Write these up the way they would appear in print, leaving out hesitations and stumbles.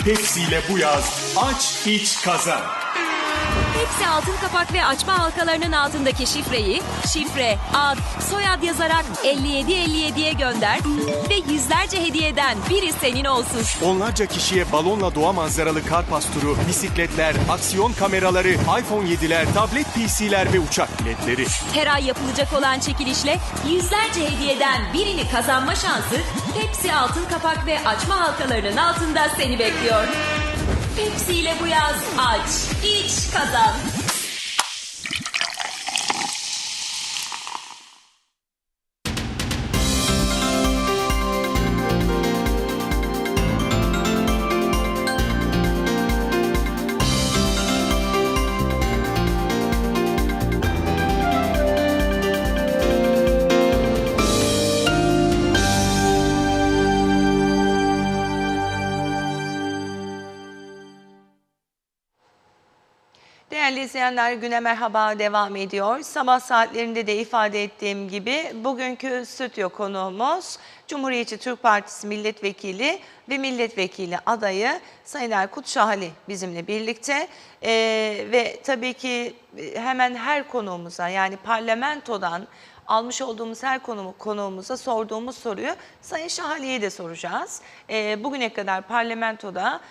Pepsi ile bu yaz aç, iç, kazan. Pepsi altın kapak ve açma halkalarının altındaki şifreyi şifre, ad, soyad yazarak 5757'ye gönder ve yüzlerce hediyeden biri senin olsun. Onlarca kişiye balonla doğa manzaralı kar pasturu, bisikletler, aksiyon kameraları, iPhone 7'ler, tablet PC'ler ve uçak biletleri. Her ay yapılacak olan çekilişle yüzlerce hediyeden birini kazanma şansı Pepsi altın kapak ve açma halkalarının altında seni bekliyor. Pepsi ile bu yaz aç, iç, kazan. Değerli izleyenler, güne merhaba devam ediyor. Sabah saatlerinde de ifade ettiğim gibi bugünkü stüdyo konuğumuz Cumhuriyetçi Türk Partisi milletvekili ve milletvekili adayı Sayın Erkut Şahali bizimle birlikte. Ve tabii ki hemen her konuğumuza, yani parlamentodan almış olduğumuz her konuğumuza sorduğumuz soruyu Sayın Şahali'ye de soracağız. Bugüne kadar parlamentoda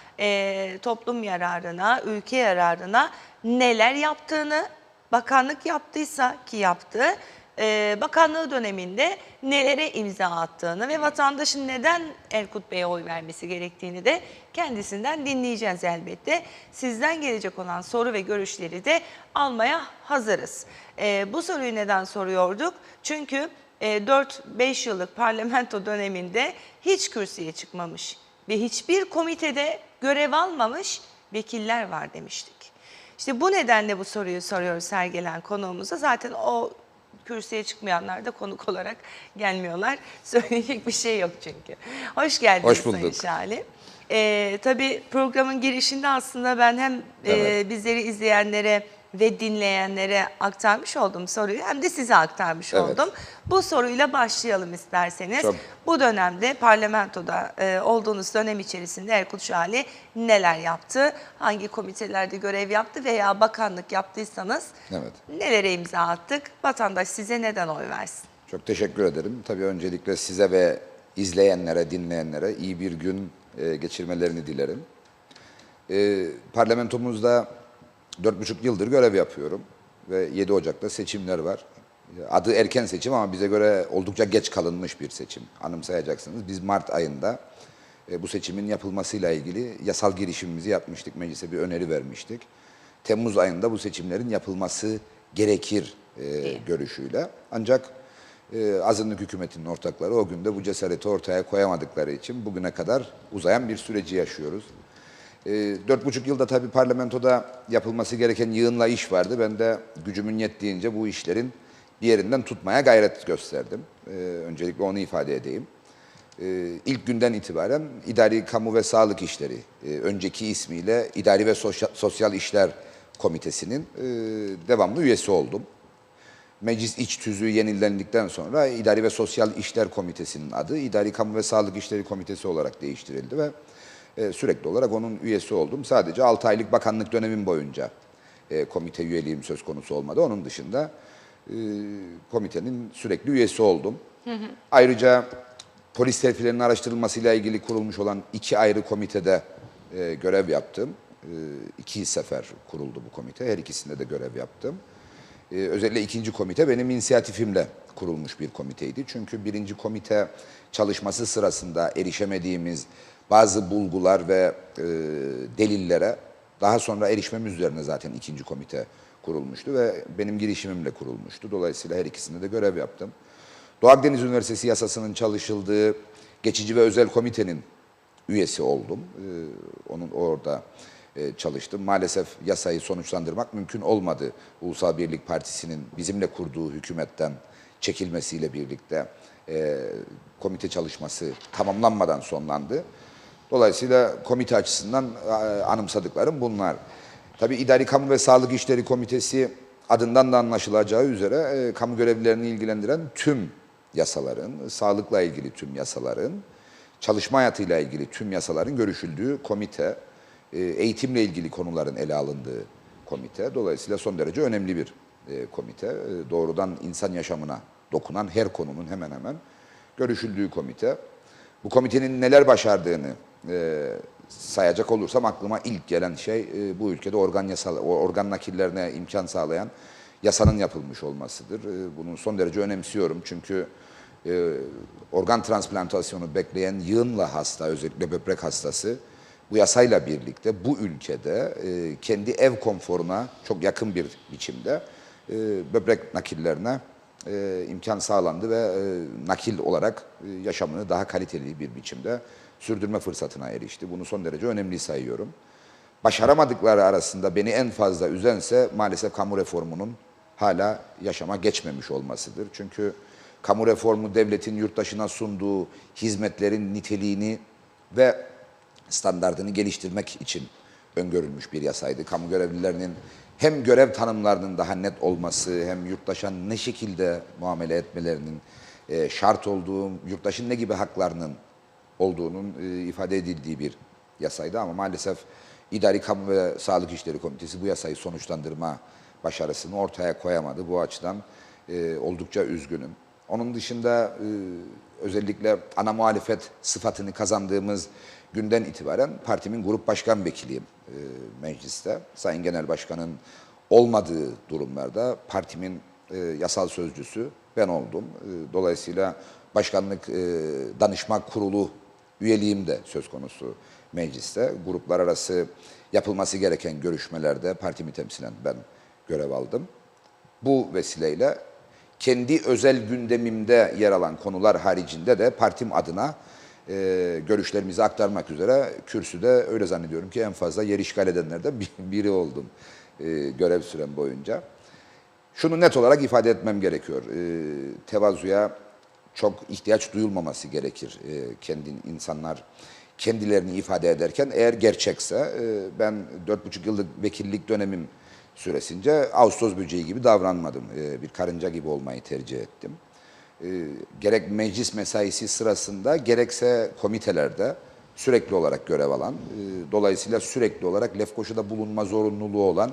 toplum yararına, ülke yararına neler yaptığını, bakanlık yaptıysa ki yaptı, bakanlığı döneminde nelere imza attığını ve vatandaşın neden Erkut Bey'e oy vermesi gerektiğini de kendisinden dinleyeceğiz elbette. Sizden gelecek olan soru ve görüşleri de almaya hazırız. Bu soruyu neden soruyorduk? Çünkü 4-5 yıllık parlamento döneminde hiç kürsüye çıkmamış ve hiçbir komitede görev almamış vekiller var demiştik. İşte bu nedenle bu soruyu soruyoruz her gelen konuğumuza. Zaten o kürsüye çıkmayanlar da konuk olarak gelmiyorlar. Söyleyecek bir şey yok çünkü. Hoş geldiniz. Hoş bulduk. Sayın Şahali. Tabii programın girişinde aslında ben hem bizleri izleyenlere ve dinleyenlere aktarmış olduğum soruyu hem de size aktarmış oldum. Bu soruyla başlayalım isterseniz. Bu dönemde parlamentoda olduğunuz dönem içerisinde Erkut Şahali neler yaptı? Hangi komitelerde görev yaptı veya bakanlık yaptıysanız nelere imza attık? Vatandaş size neden oy versin? Çok teşekkür ederim. Tabii öncelikle size ve izleyenlere, dinleyenlere iyi bir gün geçirmelerini dilerim. Parlamentomuzda 4,5 yıldır görev yapıyorum ve 7 Ocak'ta seçimler var. Adı erken seçim ama bize göre oldukça geç kalınmış bir seçim. Anımsayacaksınız. Biz Mart ayında bu seçimin yapılmasıyla ilgili yasal girişimimizi yapmıştık. Meclise bir öneri vermiştik. Temmuz ayında bu seçimlerin yapılması gerekir görüşüyle. Ancak azınlık hükümetinin ortakları o günde bu cesareti ortaya koyamadıkları için bugüne kadar uzayan bir süreci yaşıyoruz. 4,5 yılda tabii parlamentoda yapılması gereken yığınla iş vardı. Ben de gücümün yettiğince bu işlerin bir yerinden tutmaya gayret gösterdim. Öncelikle onu ifade edeyim. İlk günden itibaren İdari Kamu ve Sağlık İşleri, önceki ismiyle İdari ve Sosyal İşler Komitesi'nin devamlı üyesi oldum. Meclis iç tüzüğü yenilendikten sonra İdari ve Sosyal İşler Komitesi'nin adı İdari Kamu ve Sağlık İşleri Komitesi olarak değiştirildi ve sürekli olarak onun üyesi oldum. Sadece 6 aylık bakanlık dönemim boyunca komite üyeliğim söz konusu olmadı. Onun dışında komitenin sürekli üyesi oldum. Ayrıca polis terfilerinin araştırılmasıyla ilgili kurulmuş olan 2 ayrı komitede görev yaptım. 2 sefer kuruldu bu komite. Her ikisinde de görev yaptım. Özellikle 2. komite benim inisiyatifimle kurulmuş bir komiteydi. Çünkü 1. komite çalışması sırasında erişemediğimiz bazı bulgular ve delillere daha sonra erişmemiz üzerine zaten 2. komite kurulmuştu ve benim girişimimle kurulmuştu. Dolayısıyla her ikisinde de görev yaptım. Doğu Akdeniz Üniversitesi yasasının çalışıldığı geçici ve özel komitenin üyesi oldum. Onun orada çalıştım. Maalesef yasayı sonuçlandırmak mümkün olmadı. Ulusal Birlik Partisi'nin bizimle kurduğu hükümetten çekilmesiyle birlikte komite çalışması tamamlanmadan sonlandı. Dolayısıyla komite açısından anımsadıklarım bunlar. Tabii İdari Kamu ve Sağlık İşleri Komitesi adından da anlaşılacağı üzere kamu görevlilerini ilgilendiren tüm yasaların, sağlıkla ilgili tüm yasaların çalışma hayatıyla ilgili tüm yasaların görüşüldüğü komite, eğitimle ilgili konuların ele alındığı komite. Dolayısıyla son derece önemli bir komite. Doğrudan insan yaşamına dokunan her konunun hemen hemen görüşüldüğü komite. Bu komitenin neler başardığını sayacak olursam aklıma ilk gelen şey bu ülkede organ nakillerine imkan sağlayan yasanın yapılmış olmasıdır. Bunu son derece önemsiyorum çünkü organ transplantasyonu bekleyen yığınla hasta, özellikle böbrek hastası bu yasayla birlikte bu ülkede kendi ev konforuna çok yakın bir biçimde böbrek nakillerine imkan sağlandı ve nakil olarak yaşamını daha kaliteli bir biçimde sürdürme fırsatına erişti. Bunu son derece önemli sayıyorum. Başaramadıkları arasında beni en fazla üzense maalesef kamu reformunun hala yaşama geçmemiş olmasıdır. Çünkü kamu reformu devletin yurttaşına sunduğu hizmetlerin niteliğini ve standartını geliştirmek için öngörülmüş bir yasaydı. Kamu görevlilerinin hem görev tanımlarının daha net olması, hem yurttaşa ne şekilde muamele etmelerinin şart olduğu, yurttaşın ne gibi haklarının olduğunun ifade edildiği bir yasaydı. Ama maalesef İdari Kamu ve Sağlık İşleri Komitesi bu yasayı sonuçlandırma başarısını ortaya koyamadı. Bu açıdan oldukça üzgünüm. Onun dışında özellikle ana muhalefet sıfatını kazandığımız günden itibaren partimin grup başkan vekiliyim mecliste. Sayın Genel Başkan'ın olmadığı durumlarda partimin yasal sözcüsü ben oldum. Dolayısıyla başkanlık danışma kurulu üyeliğim de söz konusu mecliste. Gruplar arası yapılması gereken görüşmelerde partimi temsilen ben görev aldım. Bu vesileyle kendi özel gündemimde yer alan konular haricinde de partim adına görüşlerimizi aktarmak üzere kürsüde öyle zannediyorum ki en fazla yer işgal edenlerden biri oldum görev sürem boyunca. Şunu net olarak ifade etmem gerekiyor. Tevazuya çok ihtiyaç duyulmaması gerekir. İnsanlar kendilerini ifade ederken eğer gerçekse ben 4,5 yıllık vekillik dönemim süresince Ağustos böceği gibi davranmadım. Bir karınca gibi olmayı tercih ettim. Gerek meclis mesaisi sırasında gerekse komitelerde sürekli olarak görev alan, dolayısıyla sürekli olarak Lefkoşa'da bulunma zorunluluğu olan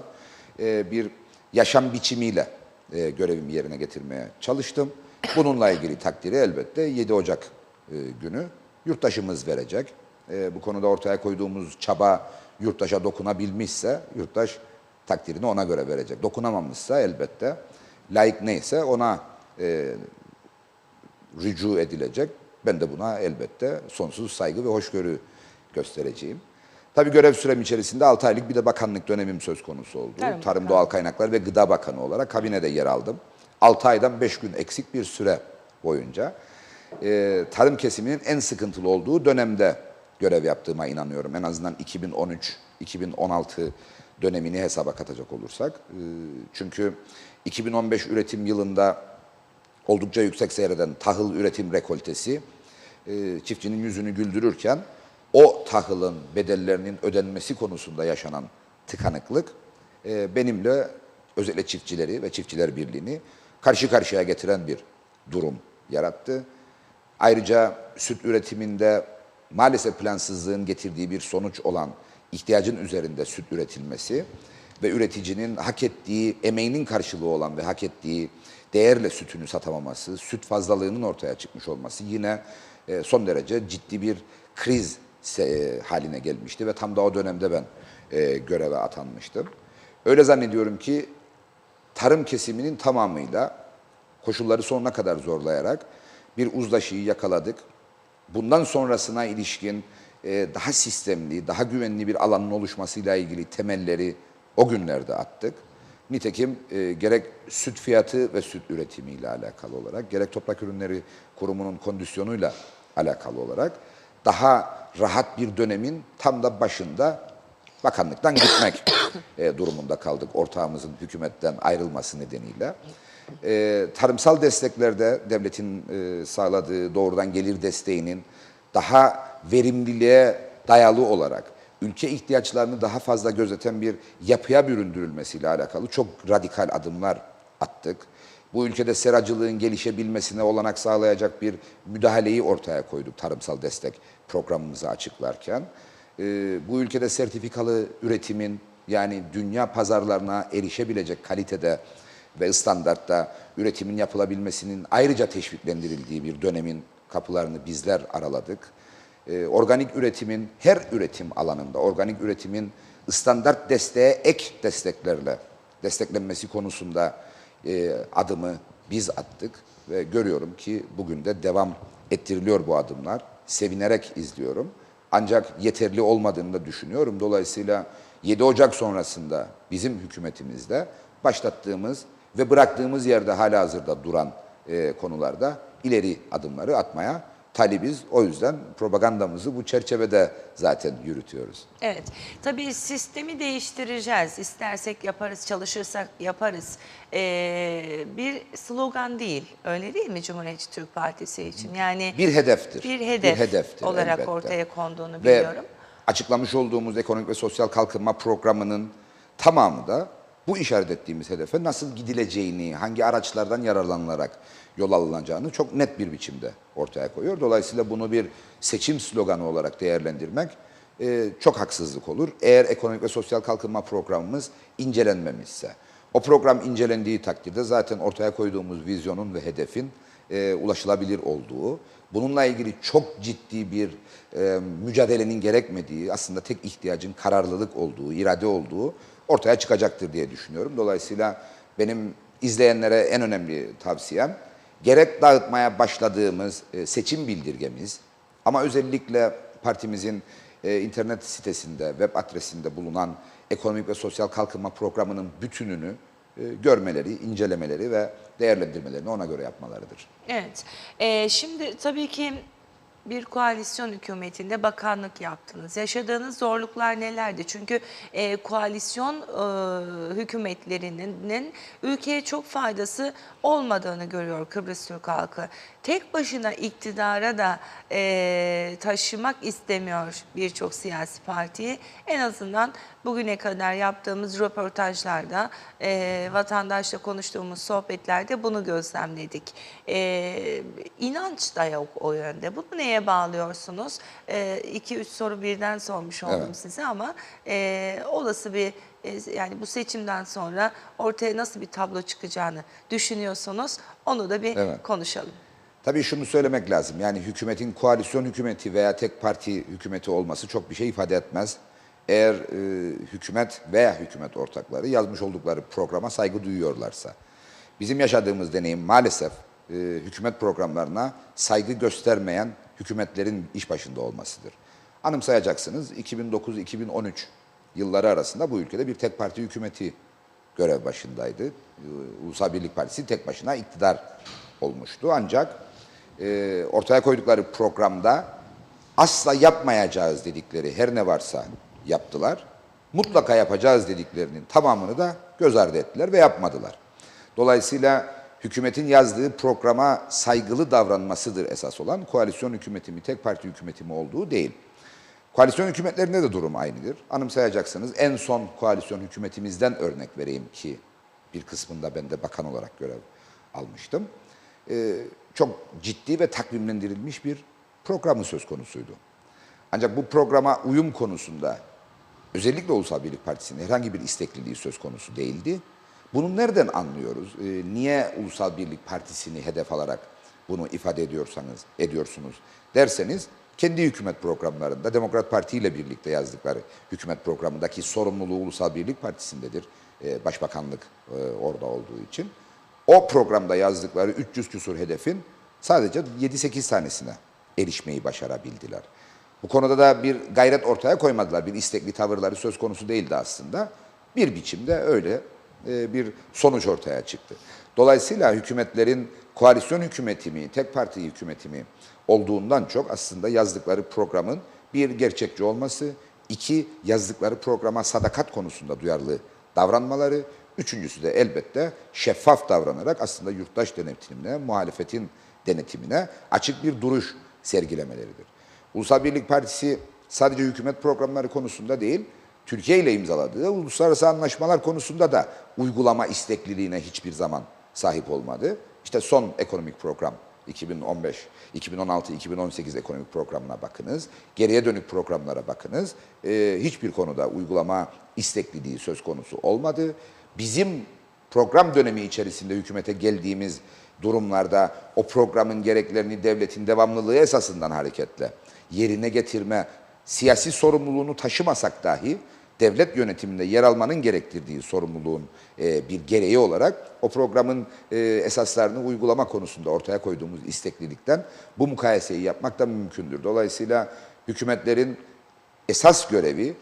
bir yaşam biçimiyle görevimi yerine getirmeye çalıştım. Bununla ilgili takdiri elbette 7 Ocak günü yurttaşımız verecek. Bu konuda ortaya koyduğumuz çaba yurttaşa dokunabilmişse yurttaş takdirini ona göre verecek. Dokunamamışsa elbette layık neyse ona rücu edilecek. Ben de buna elbette sonsuz saygı ve hoşgörü göstereceğim. Tabii görev sürem içerisinde 6 aylık bir de bakanlık dönemim söz konusu oldu. Tarım, Doğal Kaynaklar ve Gıda Bakanı olarak kabinede yer aldım. 6 aydan 5 gün eksik bir süre boyunca tarım kesiminin en sıkıntılı olduğu dönemde görev yaptığıma inanıyorum. En azından 2013-2016 dönemini hesaba katacak olursak. Çünkü 2015 üretim yılında oldukça yüksek seyreden tahıl üretim rekoltesi çiftçinin yüzünü güldürürken o tahılın bedellerinin ödenmesi konusunda yaşanan tıkanıklık benimle özellikle çiftçileri ve Çiftçiler Birliği'ni karşı karşıya getiren bir durum yarattı. Ayrıca süt üretiminde maalesef plansızlığın getirdiği bir sonuç olan ihtiyacın üzerinde süt üretilmesi ve üreticinin hak ettiği emeğinin karşılığı olan ve hak ettiği değerle sütünü satamaması, süt fazlalığının ortaya çıkmış olması yine son derece ciddi bir kriz haline gelmişti ve tam da o dönemde ben göreve atanmıştım. Öyle zannediyorum ki tarım kesiminin tamamıyla koşulları sonuna kadar zorlayarak bir uzlaşıyı yakaladık. Bundan sonrasına ilişkin daha sistemli, daha güvenli bir alanın oluşmasıyla ilgili temelleri o günlerde attık. Nitekim gerek süt fiyatı ve süt üretimiyle alakalı olarak, gerek Toprak Ürünleri Kurumu'nun kondisyonuyla alakalı olarak daha rahat bir dönemin tam da başında bakanlıktan gitmek durumunda kaldık ortağımızın hükümetten ayrılması nedeniyle. Tarımsal desteklerde devletin sağladığı doğrudan gelir desteğinin daha verimliliğe dayalı olarak ülke ihtiyaçlarını daha fazla gözeten bir yapıya büründürülmesiyle alakalı çok radikal adımlar attık. Bu ülkede seracılığın gelişebilmesine olanak sağlayacak bir müdahaleyi ortaya koyduk tarımsal destek programımızı açıklarken. Bu ülkede sertifikalı üretimin, yani dünya pazarlarına erişebilecek kalitede ve standartta üretimin yapılabilmesinin ayrıca teşviklendirildiği bir dönemin kapılarını bizler araladık. Organik üretimin her üretim alanında, organik üretimin standart desteğe ek desteklerle desteklenmesi konusunda adımı biz attık ve görüyorum ki bugün de devam ettiriliyor bu adımlar. Sevinerek izliyorum. Ancak yeterli olmadığını da düşünüyorum. Dolayısıyla 7 Ocak sonrasında bizim hükümetimizde başlattığımız ve bıraktığımız yerde halihazırda duran konularda ileri adımları atmaya talibiz. O yüzden propagandamızı bu çerçevede zaten yürütüyoruz. Evet, tabii sistemi değiştireceğiz. İstersek yaparız, çalışırsak yaparız. Bir slogan değil, öyle değil mi Cumhuriyetçi Türk Partisi için? Yani Bir hedeftir. bir hedeftir olarak elbette. ortaya konduğunu Ve biliyorum. açıklamış olduğumuz ekonomik ve sosyal kalkınma programının tamamı da bu işaret ettiğimiz hedefe nasıl gidileceğini, hangi araçlardan yararlanılarak yol alınacağını çok net bir biçimde ortaya koyuyor. Dolayısıyla bunu bir seçim sloganı olarak değerlendirmek çok haksızlık olur. Eğer ekonomik ve sosyal kalkınma programımız incelenmemişse, o program incelendiği takdirde zaten ortaya koyduğumuz vizyonun ve hedefin ulaşılabilir olduğu, bununla ilgili çok ciddi bir mücadelenin gerekmediği, aslında tek ihtiyacın kararlılık olduğu, irade olduğu ortaya çıkacaktır diye düşünüyorum. Dolayısıyla benim izleyenlere en önemli tavsiyem, gerek dağıtmaya başladığımız seçim bildirgemiz ama özellikle partimizin internet sitesinde, web adresinde bulunan ekonomik ve sosyal kalkınma programının bütününü görmeleri, incelemeleri ve değerlendirmelerini ona göre yapmalarıdır. Evet, şimdi tabii ki bir koalisyon hükümetinde bakanlık yaptınız. Yaşadığınız zorluklar nelerdi? Çünkü koalisyon hükümetlerinin ülkeye çok faydası olmadığını görüyor Kıbrıs Türk halkı. Tek başına iktidara da taşımak istemiyor birçok siyasi partiyi. En azından bugüne kadar yaptığımız röportajlarda, vatandaşla konuştuğumuz sohbetlerde bunu gözlemledik. İnanç da yok o yönde. Bunu neye bağlıyorsunuz? 2-3 soru birden sormuş oldum Evet. size ama olası bir yani bu seçimden sonra ortaya nasıl bir tablo çıkacağını düşünüyorsunuz? Onu da bir Evet. konuşalım. Tabii şunu söylemek lazım. Yani hükümetin koalisyon hükümeti veya tek parti hükümeti olması çok bir şey ifade etmez. Eğer hükümet veya hükümet ortakları yazmış oldukları programa saygı duyuyorlarsa. Bizim yaşadığımız deneyim maalesef hükümet programlarına saygı göstermeyen hükümetlerin iş başında olmasıdır. Anımsayacaksınız 2009-2013 yılları arasında bu ülkede bir tek parti hükümeti görev başındaydı. Ulusal Birlik Partisi tek başına iktidar olmuştu. Ancak ortaya koydukları programda asla yapmayacağız dedikleri her ne varsa yaptılar. Mutlaka yapacağız dediklerinin tamamını da göz ardı ettiler ve yapmadılar. Dolayısıyla hükümetin yazdığı programa saygılı davranmasıdır esas olan. Koalisyon hükümeti mi, tek parti hükümeti mi olduğu değil. Koalisyon hükümetlerinde de durum aynıdır. Anımsayacaksınız en son koalisyon hükümetimizden örnek vereyim ki bir kısmında ben de bakan olarak görev almıştım. Çok ciddi ve takvimlendirilmiş bir programı söz konusuydu. Ancak bu programa uyum konusunda özellikle Ulusal Birlik Partisi'nin herhangi bir istekliliği söz konusu değildi. Bunu nereden anlıyoruz? Niye Ulusal Birlik Partisi'ni hedef alarak bunu ifade ediyorsunuz derseniz, kendi hükümet programlarında Demokrat Parti ile birlikte yazdıkları hükümet programındaki sorumluluğu Ulusal Birlik Partisi'ndedir. Başbakanlık orada olduğu için. O programda yazdıkları 300 küsur hedefin sadece 7-8 tanesine erişmeyi başarabildiler. Bu konuda da bir gayret ortaya koymadılar. Bir istekli tavırları söz konusu değildi aslında. Bir biçimde öyle bir sonuç ortaya çıktı. Dolayısıyla hükümetlerin koalisyon hükümeti mi, tek parti hükümeti mi olduğundan çok aslında yazdıkları programın bir gerçekçi olması, iki yazdıkları programa sadakat konusunda duyarlı davranmaları, üçüncüsü de elbette şeffaf davranarak aslında yurttaş denetimine, muhalefetin denetimine açık bir duruş sergilemeleridir. Ulusal Birlik Partisi sadece hükümet programları konusunda değil, Türkiye ile imzaladığı uluslararası anlaşmalar konusunda da uygulama istekliliğine hiçbir zaman sahip olmadı. İşte son ekonomik program 2015, 2016, 2018 ekonomik programına bakınız. Geriye dönük programlara bakınız. Hiçbir konuda uygulama istekliliği söz konusu olmadı. Bizim program dönemi içerisinde hükümete geldiğimiz durumlarda o programın gereklerini devletin devamlılığı esasından hareketle yerine getirme, siyasi sorumluluğunu taşımasak dahi devlet yönetiminde yer almanın gerektirdiği sorumluluğun bir gereği olarak o programın esaslarını uygulama konusunda ortaya koyduğumuz isteklilikten bu mukayeseyi yapmak da mümkündür. Dolayısıyla hükümetlerin esas görevi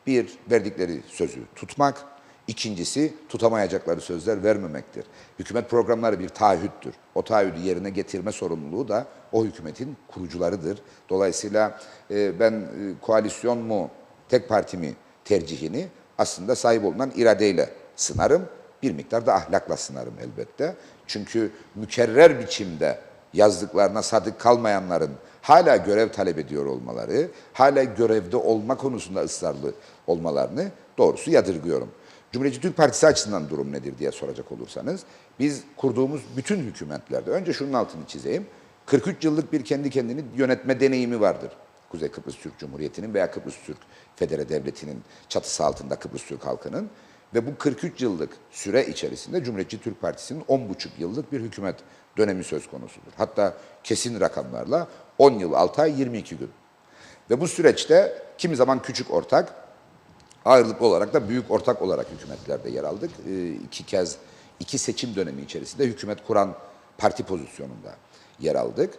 bir, verdikleri sözü tutmak, İkincisi tutamayacakları sözler vermemektir. Hükümet programları bir taahhüttür. O taahhüdü yerine getirme sorumluluğu da o hükümetin kurucularıdır. Dolayısıyla ben koalisyon mu, tek parti mi tercihini aslında sahip olunan iradeyle sınarım. Bir miktar da ahlakla sınarım elbette. Çünkü mükerrer biçimde yazdıklarına sadık kalmayanların hala görev talep ediyor olmaları, hala görevde olma konusunda ısrarlı olmalarını doğrusu yadırgıyorum. Cumhuriyetçi Türk Partisi açısından durum nedir diye soracak olursanız, biz kurduğumuz bütün hükümetlerde, önce şunun altını çizeyim, 43 yıllık bir kendi kendini yönetme deneyimi vardır. Kuzey Kıbrıs Türk Cumhuriyeti'nin veya Kıbrıs Türk Federe Devleti'nin çatısı altında Kıbrıs Türk halkının ve bu 43 yıllık süre içerisinde Cumhuriyetçi Türk Partisi'nin 10,5 yıllık bir hükümet dönemi söz konusudur. Hatta kesin rakamlarla 10 yıl 6 ay 22 gün. Ve bu süreçte kimi zaman küçük ortak, ağırlıklı olarak da büyük ortak olarak hükümetlerde yer aldık. İki seçim dönemi içerisinde hükümet kuran parti pozisyonunda yer aldık.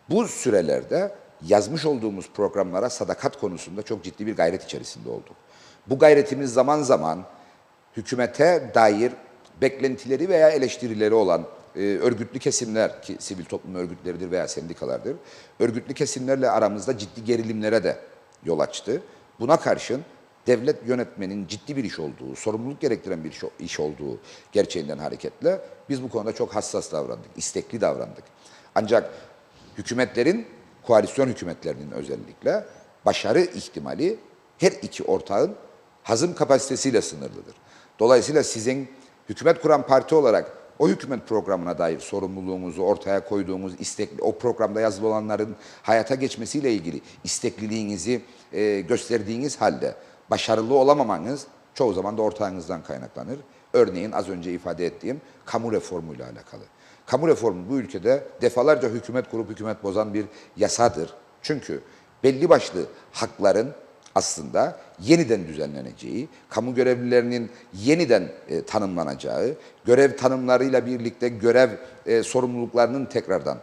Bu sürelerde yazmış olduğumuz programlara sadakat konusunda çok ciddi bir gayret içerisinde olduk. Bu gayretimiz zaman zaman hükümete dair beklentileri veya eleştirileri olan örgütlü kesimler, ki sivil toplum örgütleridir veya sendikalardır, örgütlü kesimlerle aramızda ciddi gerilimlere de yol açtı. Buna karşın devlet yönetmenin ciddi bir iş olduğu, sorumluluk gerektiren bir iş olduğu gerçeğinden hareketle biz bu konuda çok hassas davrandık, istekli davrandık. Ancak hükümetlerin, koalisyon hükümetlerinin özellikle başarı ihtimali her iki ortağın hazım kapasitesiyle sınırlıdır. Dolayısıyla sizin hükümet kuran parti olarak o hükümet programına dair sorumluluğumuzu ortaya koyduğumuz, o programda yazılı olanların hayata geçmesiyle ilgili istekliliğinizi gösterdiğiniz halde başarılı olamamanız çoğu zaman da ortağınızdan kaynaklanır. Örneğin az önce ifade ettiğim kamu reformuyla alakalı. Kamu reformu bu ülkede defalarca hükümet kurup hükümet bozan bir yasadır. Çünkü belli başlı hakların aslında yeniden düzenleneceği, kamu görevlilerinin yeniden tanımlanacağı, görev tanımlarıyla birlikte görev sorumluluklarının tekrardan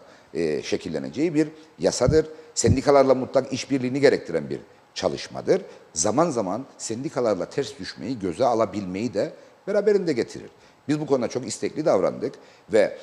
şekilleneceği bir yasadır. Sendikalarla mutlak işbirliğini gerektiren bir çalışmadır. Zaman zaman sendikalarla ters düşmeyi göze alabilmeyi de beraberinde getirir. Biz bu konuda çok istekli davrandık ve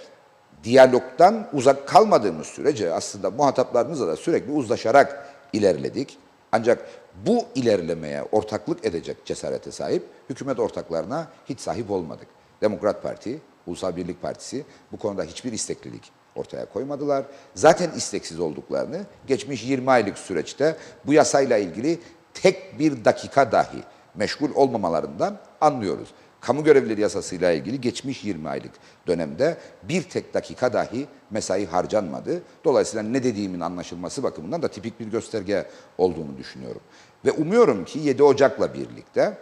diyalogdan uzak kalmadığımız sürece aslında muhataplarımızla da sürekli uzlaşarak ilerledik. Ancak bu ilerlemeye ortaklık edecek cesarete sahip hükümet ortaklarına hiç sahip olmadık. Demokrat Parti, Ulusal Birlik Partisi bu konuda hiçbir isteklilik ortaya koymadılar. Zaten isteksiz olduklarını geçmiş 20 aylık süreçte bu yasayla ilgili tek bir dakika dahi meşgul olmamalarından anlıyoruz. Kamu görevlileri yasasıyla ilgili geçmiş 20 aylık dönemde bir tek dakika dahi mesai harcanmadı. Dolayısıyla ne dediğimin anlaşılması bakımından da tipik bir gösterge olduğunu düşünüyorum. Ve umuyorum ki 7 Ocak'la birlikte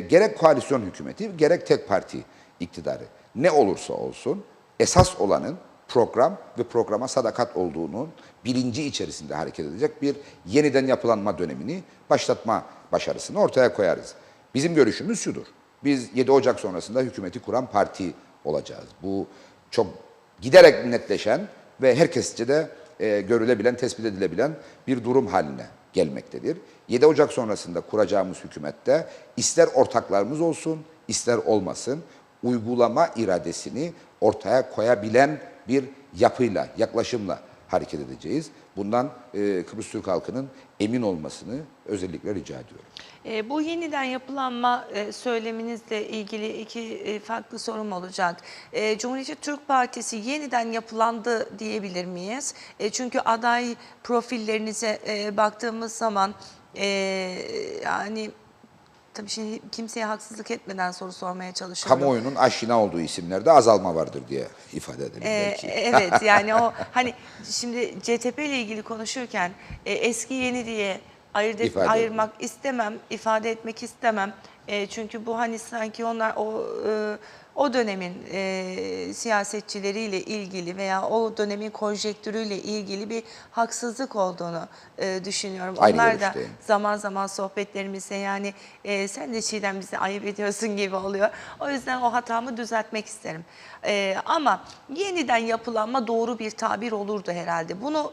gerek koalisyon hükümeti gerek tek parti iktidarı ne olursa olsun esas olanın program ve programa sadakat olduğunun bilinci içerisinde hareket edecek bir yeniden yapılanma dönemini başlatma başarısını ortaya koyarız. Bizim görüşümüz şudur. Biz 7 Ocak sonrasında hükümeti kuran parti olacağız. Bu çok giderek netleşen ve herkesçe de görülebilen, tespit edilebilen bir durum haline gelmektedir. 7 Ocak sonrasında kuracağımız hükümette ister ortaklarımız olsun, ister olmasın, uygulama iradesini ortaya koyabilen bir yapıyla, yaklaşımla hareket edeceğiz. Bundan Kıbrıs Türk halkının emin olmasını özellikle rica ediyorum. Bu yeniden yapılanma söyleminizle ilgili iki farklı sorum olacak. Cumhuriyetçi Türk Partisi yeniden yapılandı diyebilir miyiz? Çünkü aday profillerinize baktığımız zaman yani tabii şimdi kimseye haksızlık etmeden soru sormaya çalışıyorum. Kamuoyunun aşina olduğu isimlerde azalma vardır diye ifade edelim belki. Evet, yani o hani şimdi CTP ile ilgili konuşurken eski yeni diye ayırmak istemem, ifade etmek istemem. Çünkü bu hani sanki onlar o dönemin siyasetçileriyle ilgili veya o dönemin konjektürüyle ilgili bir haksızlık olduğunu düşünüyorum. Aynı Onlar da görüşteyim. zaman zaman sohbetlerimizde yani sen de Çiğdem bizi ayıp ediyorsun gibi oluyor. O yüzden o hatamı düzeltmek isterim. Ama yeniden yapılanma doğru bir tabir olurdu herhalde. Bunu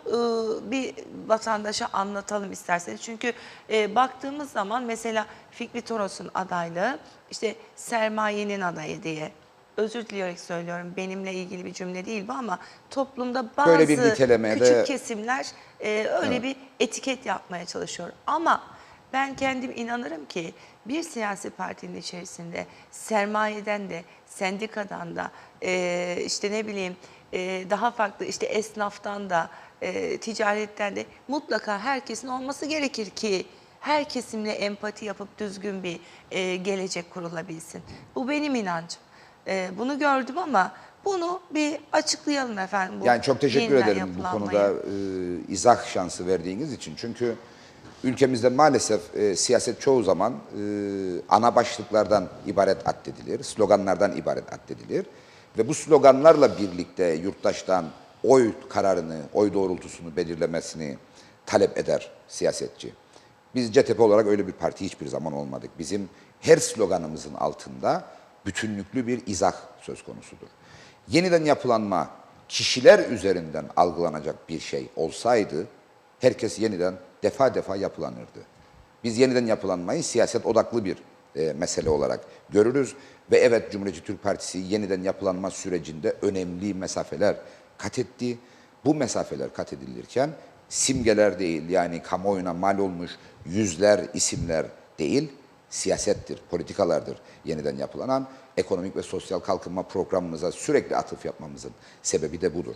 bir vatandaşa anlatalım isterseniz. Çünkü baktığımız zaman mesela Fikri Toros'un adaylığı işte sermayenin adayı diye. Özür dileyerek söylüyorum, benimle ilgili bir cümle değil bu ama toplumda bazı Böyle bir nitelemeye küçük de- kesimler öyle bir etiket yapmaya çalışıyor. Ama ben kendim inanırım ki bir siyasi partinin içerisinde sermayeden de, sendikadan da, işte ne bileyim daha farklı işte esnaftan da, ticaretten de mutlaka herkesin olması gerekir ki her kesimle empati yapıp düzgün bir gelecek kurulabilsin. Bu benim inancım. Bunu gördüm ama bunu bir açıklayalım efendim. Bu Yani çok teşekkür yeniden ederim bu yapılanmayı. konuda izah şansı verdiğiniz için. Çünkü ülkemizde maalesef siyaset çoğu zaman ana başlıklardan ibaret addedilir, sloganlardan ibaret addedilir. Ve bu sloganlarla birlikte yurttaştan oy kararını, oy doğrultusunu belirlemesini talep eder siyasetçi. Biz CTP olarak öyle bir parti hiçbir zaman olmadık. Bizim her sloganımızın altında bütünlüklü bir izah söz konusudur. Yeniden yapılanma kişiler üzerinden algılanacak bir şey olsaydı herkes yeniden defa defa yapılanırdı. Biz yeniden yapılanmayı siyaset odaklı bir mesele olarak görürüz ve evet Cumhuriyetçi Türk Partisi yeniden yapılanma sürecinde önemli mesafeler kat etti. Bu mesafeler kat edilirken simgeler değil, yani kamuoyuna mal olmuş yüzler, isimler değil, siyasettir, politikalardır yeniden yapılanan. Ekonomik ve sosyal kalkınma programımıza sürekli atıf yapmamızın sebebi de budur.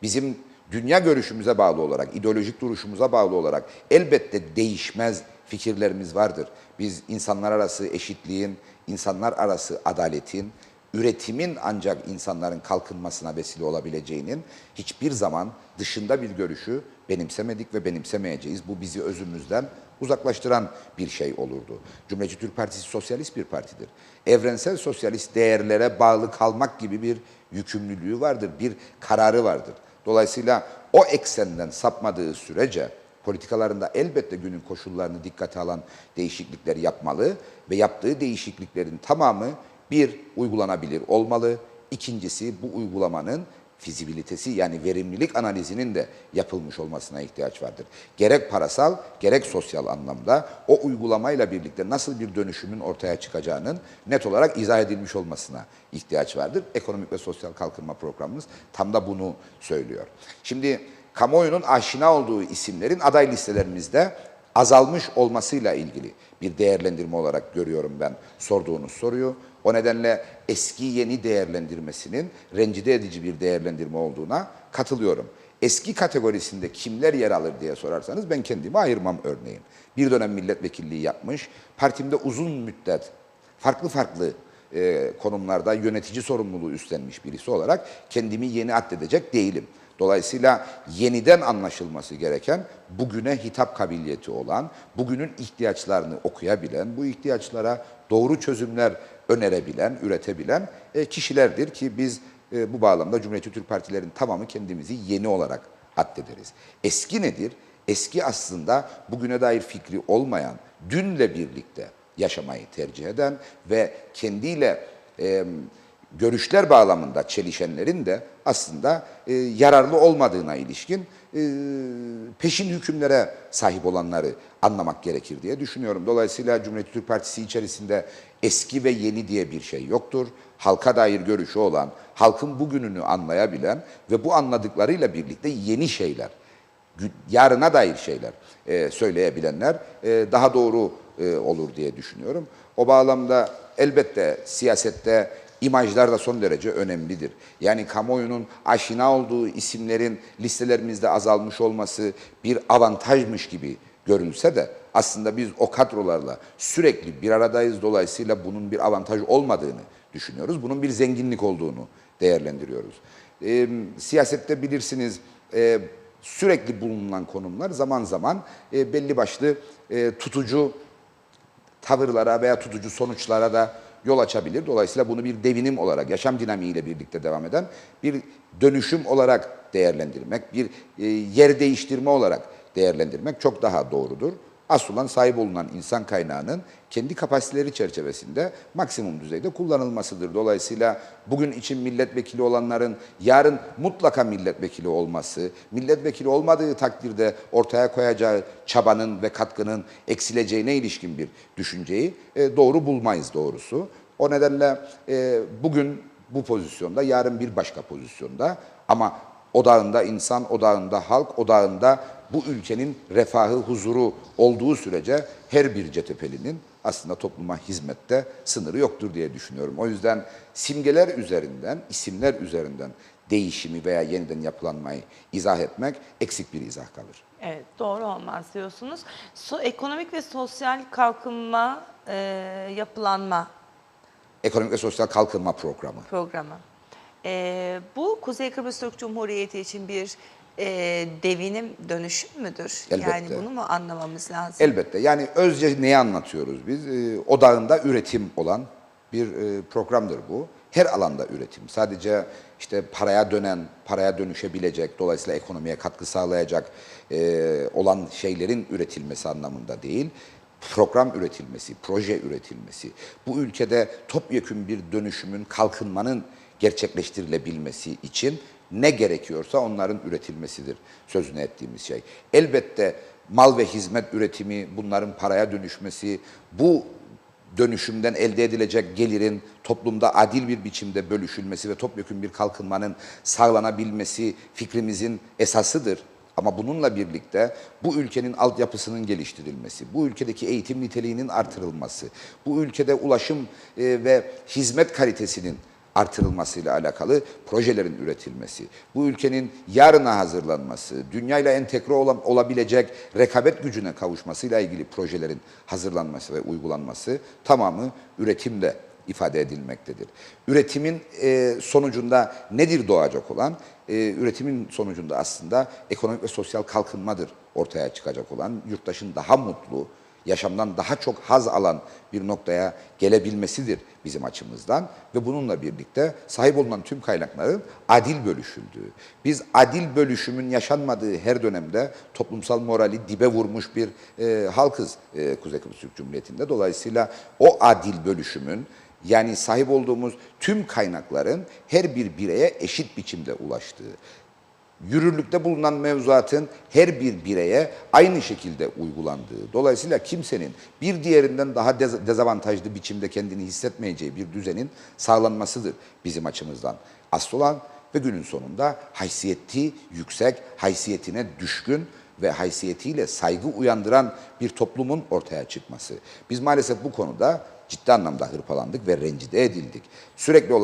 Bizim dünya görüşümüze bağlı olarak, ideolojik duruşumuza bağlı olarak elbette değişmez fikirlerimiz vardır. Biz insanlar arası eşitliğin, insanlar arası adaletin, üretimin ancak insanların kalkınmasına vesile olabileceğinin hiçbir zaman dışında bir görüşü benimsemedik ve benimsemeyeceğiz. Bu bizi özümüzden uzaklaştıran bir şey olurdu. Cumhuriyetçi Türk Partisi sosyalist bir partidir. Evrensel sosyalist değerlere bağlı kalmak gibi bir yükümlülüğü vardır, bir kararı vardır. Dolayısıyla o eksenden sapmadığı sürece politikalarında elbette günün koşullarını dikkate alan değişiklikler yapmalı ve yaptığı değişikliklerin tamamı bir, uygulanabilir olmalı. İkincisi, bu uygulamanın fizibilitesi yani verimlilik analizinin de yapılmış olmasına ihtiyaç vardır. Gerek parasal gerek sosyal anlamda o uygulamayla birlikte nasıl bir dönüşümün ortaya çıkacağının net olarak izah edilmiş olmasına ihtiyaç vardır. Ekonomik ve sosyal kalkınma programımız tam da bunu söylüyor. Şimdi kamuoyunun aşina olduğu isimlerin aday listelerimizde azalmış olmasıyla ilgili bir değerlendirme olarak görüyorum ben sorduğunuz soruyu. O nedenle eski yeni değerlendirmesinin rencide edici bir değerlendirme olduğuna katılıyorum. Eski kategorisinde kimler yer alır diye sorarsanız ben kendimi ayırmam örneğin. Bir dönem milletvekilliği yapmış, partimde uzun müddet farklı konumlarda yönetici sorumluluğu üstlenmiş birisi olarak kendimi yeni addedecek değilim. Dolayısıyla yeniden anlaşılması gereken, bugüne hitap kabiliyeti olan, bugünün ihtiyaçlarını okuyabilen, bu ihtiyaçlara doğru çözümler önerebilen, üretebilen kişilerdir ki biz bu bağlamda Cumhuriyetçi Türk Partilerin tamamı kendimizi yeni olarak addederiz. Eski nedir? Eski aslında bugüne dair fikri olmayan, dünle birlikte yaşamayı tercih eden ve kendiyle görüşler bağlamında çelişenlerin de aslında yararlı olmadığına ilişkin peşin hükümlere sahip olanları anlamak gerekir diye düşünüyorum. Dolayısıyla Cumhuriyetçi Türk Partisi içerisinde eski ve yeni diye bir şey yoktur. Halka dair görüşü olan, halkın bugününü anlayabilen ve bu anladıklarıyla birlikte yeni şeyler, yarına dair şeyler söyleyebilenler daha doğru olur diye düşünüyorum. O bağlamda elbette siyasette İmajlar da son derece önemlidir. Yani kamuoyunun aşina olduğu isimlerin listelerimizde azalmış olması bir avantajmış gibi görülse de aslında biz o kadrolarla sürekli bir aradayız. Dolayısıyla bunun bir avantaj olmadığını düşünüyoruz. Bunun bir zenginlik olduğunu değerlendiriyoruz. Siyasette bilirsiniz sürekli bulunan konumlar zaman zaman belli başlı tutucu tavırlara veya tutucu sonuçlara da yol açabilir. Dolayısıyla bunu bir devinim olarak, yaşam dinamiğiyle birlikte devam eden bir dönüşüm olarak değerlendirmek, bir yer değiştirme olarak değerlendirmek çok daha doğrudur. Asıl olan sahip olunan insan kaynağının kendi kapasiteleri çerçevesinde maksimum düzeyde kullanılmasıdır. Dolayısıyla bugün için milletvekili olanların yarın mutlaka milletvekili olması, milletvekili olmadığı takdirde ortaya koyacağı çabanın ve katkının eksileceğine ilişkin bir düşünceyi doğru bulmayız doğrusu. O nedenle bugün bu pozisyonda, yarın bir başka pozisyonda ama odağında insan, odağında halk, odağında bu ülkenin refahı, huzuru olduğu sürece her bir CTP'linin aslında topluma hizmette sınırı yoktur diye düşünüyorum. O yüzden simgeler üzerinden, isimler üzerinden değişimi veya yeniden yapılanmayı izah etmek eksik bir izah kalır. Evet, doğru olmaz diyorsunuz. Ekonomik ve sosyal kalkınma, yapılanma Ekonomik ve Sosyal Kalkınma programı. Bu Kuzey Kıbrıs Türk Cumhuriyeti için bir devinim, dönüşüm müdür? Elbette. Yani bunu mu anlamamız lazım? Elbette. Yani özce neyi anlatıyoruz biz? Odağında üretim olan bir programdır bu. Her alanda üretim. Sadece işte paraya dönen, paraya dönüşebilecek, dolayısıyla ekonomiye katkı sağlayacak olan şeylerin üretilmesi anlamında değil. Program üretilmesi, proje üretilmesi, bu ülkede topyekün bir dönüşümün, kalkınmanın gerçekleştirilebilmesi için ne gerekiyorsa onların üretilmesidir sözünü ettiğimiz şey. Elbette mal ve hizmet üretimi, bunların paraya dönüşmesi, bu dönüşümden elde edilecek gelirin toplumda adil bir biçimde bölüşülmesi ve topyekün bir kalkınmanın sağlanabilmesi fikrimizin esasıdır. Ama bununla birlikte bu ülkenin altyapısının geliştirilmesi, bu ülkedeki eğitim niteliğinin artırılması, bu ülkede ulaşım ve hizmet kalitesinin artırılmasıyla alakalı projelerin üretilmesi, bu ülkenin yarına hazırlanması, dünyayla entegre olabilecek rekabet gücüne kavuşmasıyla ilgili projelerin hazırlanması ve uygulanması tamamı üretimle ifade edilmektedir. Üretimin sonucunda nedir doğacak olan? Üretimin sonucunda aslında ekonomik ve sosyal kalkınmadır ortaya çıkacak olan, yurttaşın daha mutlu, yaşamdan daha çok haz alan bir noktaya gelebilmesidir bizim açımızdan ve bununla birlikte sahip olunan tüm kaynakların adil bölüşüldüğü. Biz adil bölüşümün yaşanmadığı her dönemde toplumsal morali dibe vurmuş bir halkız Kuzey Kıbrıs Türk Cumhuriyeti'nde. Dolayısıyla o adil bölüşümün, yani sahip olduğumuz tüm kaynakların her bir bireye eşit biçimde ulaştığı, yürürlükte bulunan mevzuatın her bir bireye aynı şekilde uygulandığı, dolayısıyla kimsenin bir diğerinden daha dezavantajlı biçimde kendini hissetmeyeceği bir düzenin sağlanmasıdır bizim açımızdan asıl olan ve günün sonunda haysiyeti yüksek, haysiyetine düşkün ve haysiyetiyle saygı uyandıran bir toplumun ortaya çıkması. Biz maalesef bu konuda ciddi anlamda hırpalandık ve rencide edildik. Sürekli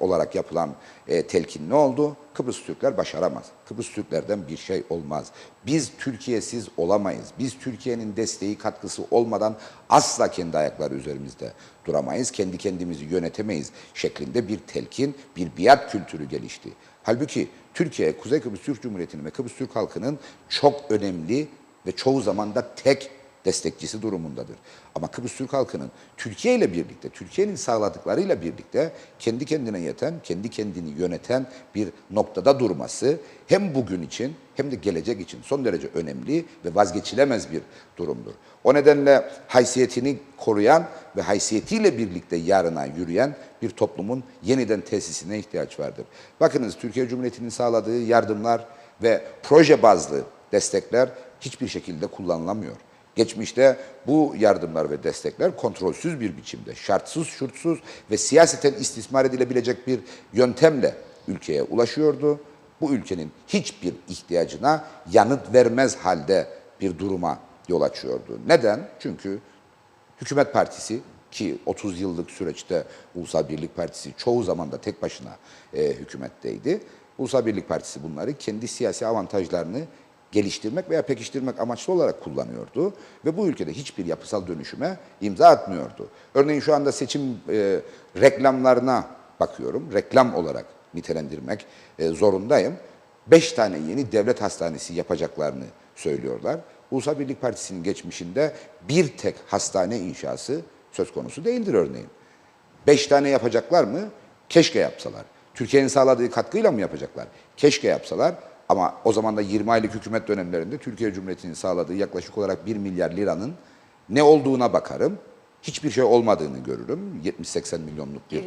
olarak yapılan telkin ne oldu? Kıbrıs Türkler başaramaz. Kıbrıs Türklerden bir şey olmaz. Biz Türkiye'siz olamayız. Biz Türkiye'nin desteği, katkısı olmadan asla kendi ayakları üzerimizde duramayız. Kendi kendimizi yönetemeyiz şeklinde bir telkin, bir biat kültürü gelişti. Halbuki Türkiye, Kuzey Kıbrıs Türk Cumhuriyeti'nin ve Kıbrıs Türk halkının çok önemli ve çoğu zaman da tek destekçisi durumundadır. Ama Kıbrıs Türk halkının Türkiye ile birlikte, Türkiye'nin sağladıklarıyla birlikte kendi kendine yeten, kendi kendini yöneten bir noktada durması hem bugün için hem de gelecek için son derece önemli ve vazgeçilemez bir durumdur. O nedenle haysiyetini koruyan ve haysiyetiyle birlikte yarına yürüyen bir toplumun yeniden tesisine ihtiyaç vardır. Bakınız Türkiye Cumhuriyeti'nin sağladığı yardımlar ve proje bazlı destekler hiçbir şekilde kullanılamıyor. Geçmişte bu yardımlar ve destekler kontrolsüz bir biçimde, şartsız, şurtsuz ve siyaseten istismar edilebilecek bir yöntemle ülkeye ulaşıyordu. Bu ülkenin hiçbir ihtiyacına yanıt vermez halde bir duruma yol açıyordu. Neden? Çünkü hükümet partisi ki 30 yıllık süreçte Ulusal Birlik Partisi çoğu zaman da tek başına hükümetteydi. Ulusal Birlik Partisi bunları kendi siyasi avantajlarını geliştirmek veya pekiştirmek amaçlı olarak kullanıyordu. Ve bu ülkede hiçbir yapısal dönüşüme imza atmıyordu. Örneğin şu anda seçim reklamlarına bakıyorum. Reklam olarak nitelendirmek zorundayım. 5 tane yeni devlet hastanesi yapacaklarını söylüyorlar. Ulusal Birlik Partisi'nin geçmişinde bir tek hastane inşası söz konusu değildir örneğin. 5 tane yapacaklar mı? Keşke yapsalar. Türkiye'nin sağladığı katkıyla mı yapacaklar? Keşke yapsalar. Ama o zaman da 20 aylık hükümet dönemlerinde Türkiye Cumhuriyeti'nin sağladığı yaklaşık olarak 1 milyar liranın ne olduğuna bakarım. Hiçbir şey olmadığını görürüm. 70-80 milyonluk bir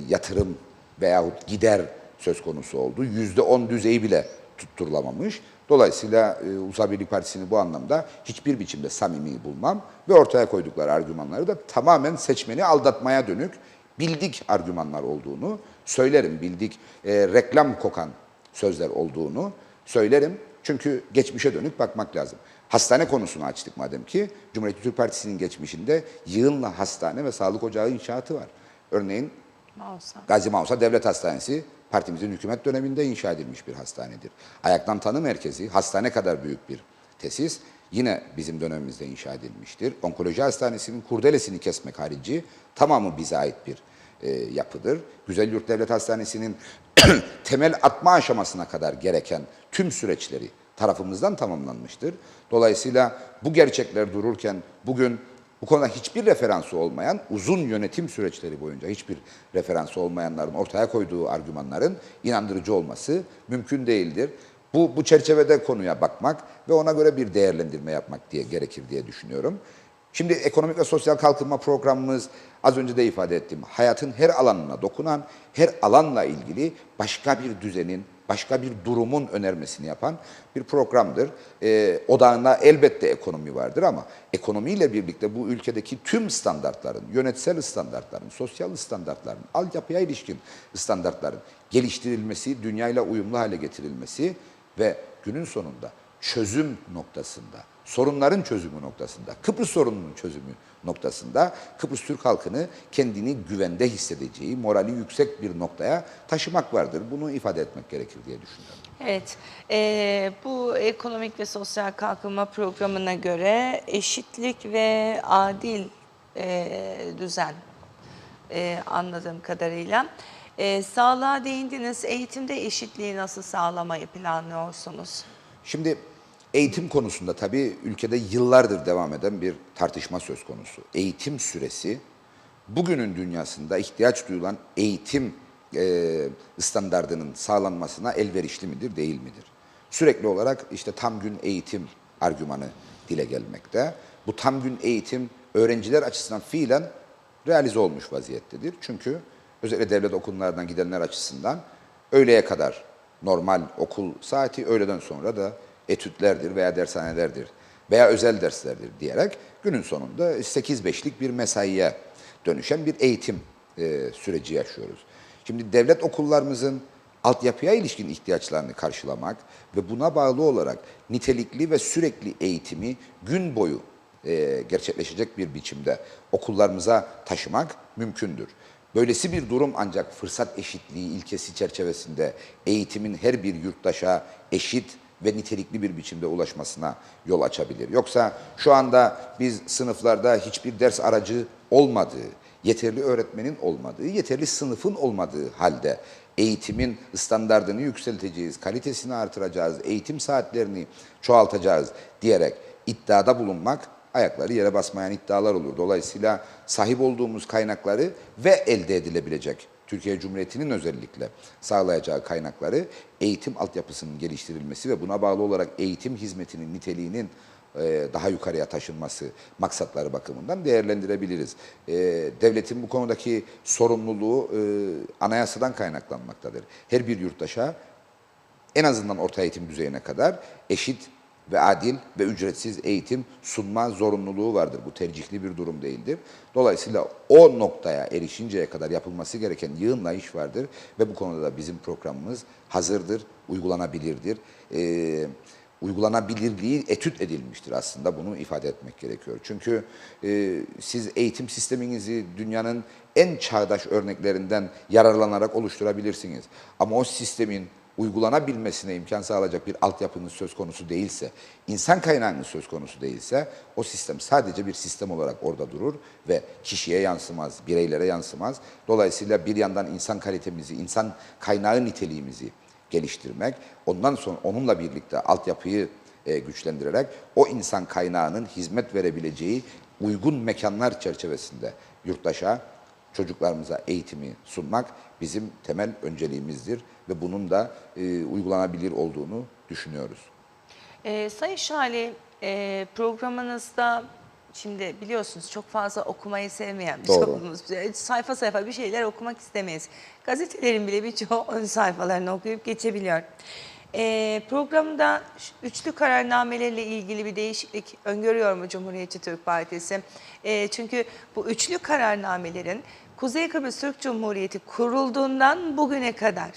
yatırım veyahut gider söz konusu oldu. %10 düzeyi bile tutturulamamış. Dolayısıyla Ulusal Birlik Partisi'ni bu anlamda hiçbir biçimde samimi bulmam ve ortaya koydukları argümanları da tamamen seçmeni aldatmaya dönük bildik argümanlar olduğunu söylerim. Bildik reklam kokan sözler olduğunu söylerim. Çünkü geçmişe dönük bakmak lazım. Hastane konusunu açtık madem ki. Cumhuriyet Türk Partisi'nin geçmişinde yığınla hastane ve sağlık ocağı inşaatı var. Örneğin Gazi Mausa Devlet Hastanesi partimizin hükümet döneminde inşa edilmiş bir hastanedir. Ayaktan tanı merkezi hastane kadar büyük bir tesis yine bizim dönemimizde inşa edilmiştir. Onkoloji Hastanesi'nin kurdelesini kesmek harici tamamı bize ait bir yapıdır. Güzelyurt Devlet Hastanesi'nin temel atma aşamasına kadar gereken tüm süreçleri tarafımızdan tamamlanmıştır. Dolayısıyla bu gerçekler dururken bugün bu konuda hiçbir referansı olmayan, uzun yönetim süreçleri boyunca hiçbir referansı olmayanların ortaya koyduğu argümanların inandırıcı olması mümkün değildir. Bu çerçevede konuya bakmak ve ona göre bir değerlendirme yapmak gerekir diye düşünüyorum. Şimdi ekonomik ve sosyal kalkınma programımız az önce de ifade ettim. Hayatın her alanına dokunan, her alanla ilgili başka bir düzenin, başka bir durumun önermesini yapan bir programdır. Odağında elbette ekonomi vardır ama ekonomiyle birlikte bu ülkedeki tüm standartların, yönetsel standartların, sosyal standartların, altyapıya ilişkin standartların geliştirilmesi, dünyayla uyumlu hale getirilmesi ve günün sonunda çözüm noktasında, sorunların çözümü noktasında, Kıbrıs sorununun çözümü noktasında Kıbrıs Türk halkını kendini güvende hissedeceği, morali yüksek bir noktaya taşımak vardır. Bunu ifade etmek gerekir diye düşünüyorum. Evet, bu ekonomik ve sosyal kalkınma programına göre eşitlik ve adil düzen anladığım kadarıyla. Sağlığa değindiniz, eğitimde eşitliği nasıl sağlamayı planlıyorsunuz? Şimdi eğitim konusunda tabii ülkede yıllardır devam eden bir tartışma söz konusu. Eğitim süresi bugünün dünyasında ihtiyaç duyulan eğitim standardının sağlanmasına elverişli midir, değil midir? Sürekli olarak işte tam gün eğitim argümanı dile gelmekte. Bu tam gün eğitim öğrenciler açısından fiilen realize olmuş vaziyettedir. Çünkü özellikle devlet okullarından gidenler açısından öğleye kadar normal okul saati, öğleden sonra da etütlerdir veya dershanelerdir veya özel derslerdir diyerek günün sonunda 8-5'lik bir mesaiye dönüşen bir eğitim süreci yaşıyoruz. Şimdi devlet okullarımızın altyapıya ilişkin ihtiyaçlarını karşılamak ve buna bağlı olarak nitelikli ve sürekli eğitimi gün boyu gerçekleşecek bir biçimde okullarımıza taşımak mümkündür. Böylesi bir durum ancak fırsat eşitliği ilkesi çerçevesinde eğitimin her bir yurttaşa eşit ve nitelikli bir biçimde ulaşmasına yol açabilir. Yoksa şu anda biz sınıflarda hiçbir ders aracı olmadığı, yeterli öğretmenin olmadığı, yeterli sınıfın olmadığı halde eğitimin standardını yükselteceğiz, kalitesini artıracağız, eğitim saatlerini çoğaltacağız diyerek iddiada bulunmak ayakları yere basmayan iddialar olur. Dolayısıyla sahip olduğumuz kaynakları ve elde edilebilecek Türkiye Cumhuriyeti'nin özellikle sağlayacağı kaynakları eğitim altyapısının geliştirilmesi ve buna bağlı olarak eğitim hizmetinin niteliğinin daha yukarıya taşınması maksatları bakımından değerlendirebiliriz. Devletin bu konudaki sorumluluğu anayasadan kaynaklanmaktadır. Her bir yurttaşa en azından orta eğitim düzeyine kadar eşit ve adil ve ücretsiz eğitim sunma zorunluluğu vardır. Bu tercihli bir durum değildir. Dolayısıyla o noktaya erişinceye kadar yapılması gereken yığınla iş vardır ve bu konuda da bizim programımız hazırdır, uygulanabilirdir. Uygulanabilirliği etüt edilmiştir aslında, bunu ifade etmek gerekiyor. Çünkü siz eğitim sisteminizi dünyanın en çağdaş örneklerinden yararlanarak oluşturabilirsiniz. Ama o sistemin uygulanabilmesine imkan sağlayacak bir altyapınız söz konusu değilse, insan kaynağınız söz konusu değilse o sistem sadece bir sistem olarak orada durur ve kişiye yansımaz, bireylere yansımaz. Dolayısıyla bir yandan insan kalitemizi, insan kaynağı niteliğimizi geliştirmek, ondan sonra onunla birlikte altyapıyı güçlendirerek o insan kaynağının hizmet verebileceği uygun mekanlar çerçevesinde yurttaşa, çocuklarımıza eğitimi sunmak bizim temel önceliğimizdir ve bunun da uygulanabilir olduğunu düşünüyoruz. Sayın Şale, programınızda şimdi biliyorsunuz çok fazla okumayı sevmeyen bir Doğru. toplumuz. Sayfa sayfa bir şeyler okumak istemeyiz. Gazetelerin bile birçoğu ön sayfalarını okuyup geçebiliyor. Programda üçlü kararnamelerle ilgili bir değişiklik öngörüyor mu Cumhuriyetçi Türk Partisi? Çünkü bu üçlü kararnamelerin Kuzey Kıbrıs Türk Cumhuriyeti kurulduğundan bugüne kadar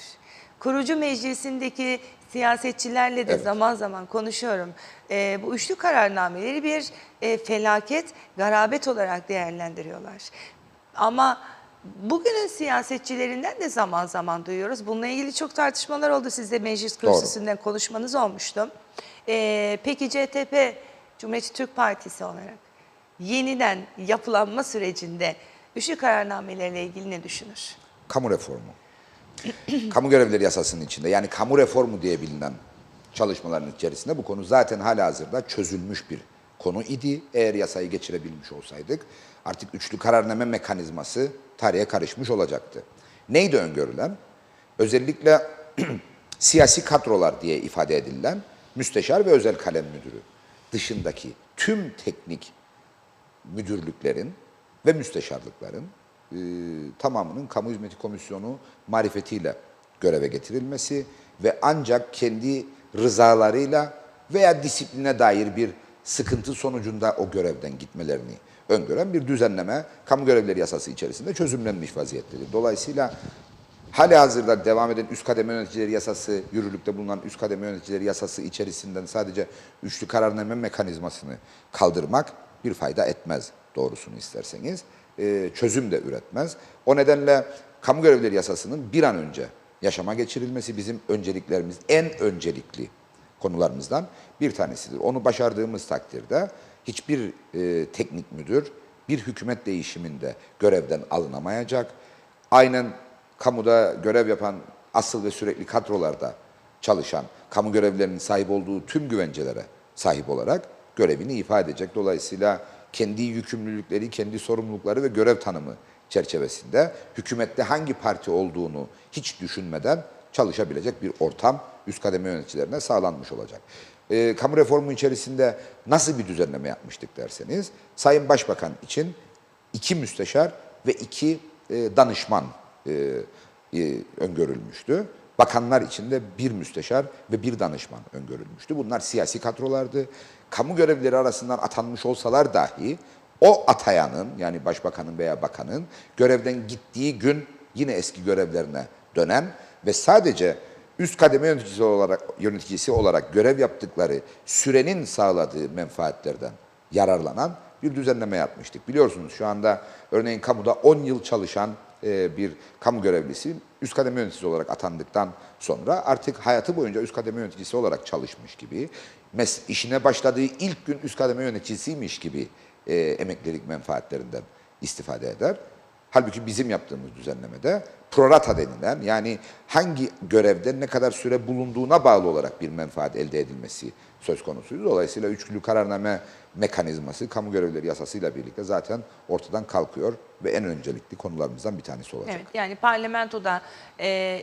kurucu meclisindeki siyasetçilerle de Evet. zaman zaman konuşuyorum. Bu üçlü kararnameleri bir felaket, garabet olarak değerlendiriyorlar. Ama bugünün siyasetçilerinden de zaman zaman duyuyoruz. Bununla ilgili çok tartışmalar oldu. Siz de meclis kürsüsünden konuşmanız olmuştu. Peki CTP, Cumhuriyetçi Türk Partisi olarak yeniden yapılanma sürecinde üçlü kararnamelerle ilgili ne düşünür? Kamu reformu. Kamu görevlileri yasasının içinde, yani kamu reformu diye bilinen çalışmaların içerisinde bu konu zaten halihazırda çözülmüş bir konu idi. Eğer yasayı geçirebilmiş olsaydık artık üçlü kararname mekanizması tarihe karışmış olacaktı. Neydi öngörülen? Özellikle siyasi kadrolar diye ifade edilen müsteşar ve özel kalem müdürü dışındaki tüm teknik müdürlüklerin ve müsteşarlıkların tamamının Kamu Hizmeti Komisyonu marifetiyle göreve getirilmesi ve ancak kendi rızalarıyla veya disipline dair bir sıkıntı sonucunda o görevden gitmelerini öngören bir düzenleme Kamu Görevlileri Yasası içerisinde çözümlenmiş vaziyettedir. Dolayısıyla halihazırda devam eden üst kademe yöneticileri yasası, yürürlükte bulunan üst kademe yöneticileri yasası içerisinden sadece üçlü kararname mekanizmasını kaldırmak bir fayda etmez doğrusunu isterseniz. Çözüm de üretmez. O nedenle kamu görevlileri yasasının bir an önce yaşama geçirilmesi bizim önceliklerimiz, en öncelikli konularımızdan bir tanesidir. Onu başardığımız takdirde hiçbir teknik müdür bir hükümet değişiminde görevden alınamayacak. Aynen kamuda görev yapan asıl ve sürekli kadrolarda çalışan kamu görevlilerinin sahip olduğu tüm güvencelere sahip olarak görevini ifade edecek. Dolayısıyla kendi yükümlülükleri, kendi sorumlulukları ve görev tanımı çerçevesinde hükümette hangi parti olduğunu hiç düşünmeden çalışabilecek bir ortam üst kademe yöneticilerine sağlanmış olacak. Kamu reformu içerisinde nasıl bir düzenleme yapmıştık derseniz, Sayın Başbakan için 2 müsteşar ve 2 danışman öngörülmüştü. Bakanlar için de 1 müsteşar ve 1 danışman öngörülmüştü. Bunlar siyasi kadrolardı. Kamu görevlileri arasından atanmış olsalar dahi o atayanın, yani başbakanın veya bakanın görevden gittiği gün yine eski görevlerine dönen ve sadece üst kademe yöneticisi olarak görev yaptıkları sürenin sağladığı menfaatlerden yararlanan bir düzenleme yapmıştık. Biliyorsunuz şu anda örneğin kamuda 10 yıl çalışan bir kamu görevlisi üst kademe yöneticisi olarak atandıktan sonra artık hayatı boyunca üst kademe yöneticisi olarak çalışmış gibi, işine başladığı ilk gün üst kademe yöneticisiymiş gibi emeklilik menfaatlerinden istifade eder. Halbuki bizim yaptığımız düzenlemede prorata denilen, yani hangi görevde ne kadar süre bulunduğuna bağlı olarak bir menfaat elde edilmesi söz konusuydu. Dolayısıyla üçlü kararname mekanizması kamu görevlileri yasasıyla birlikte zaten ortadan kalkıyor ve en öncelikli konularımızdan bir tanesi olacak. Evet, yani parlamentoda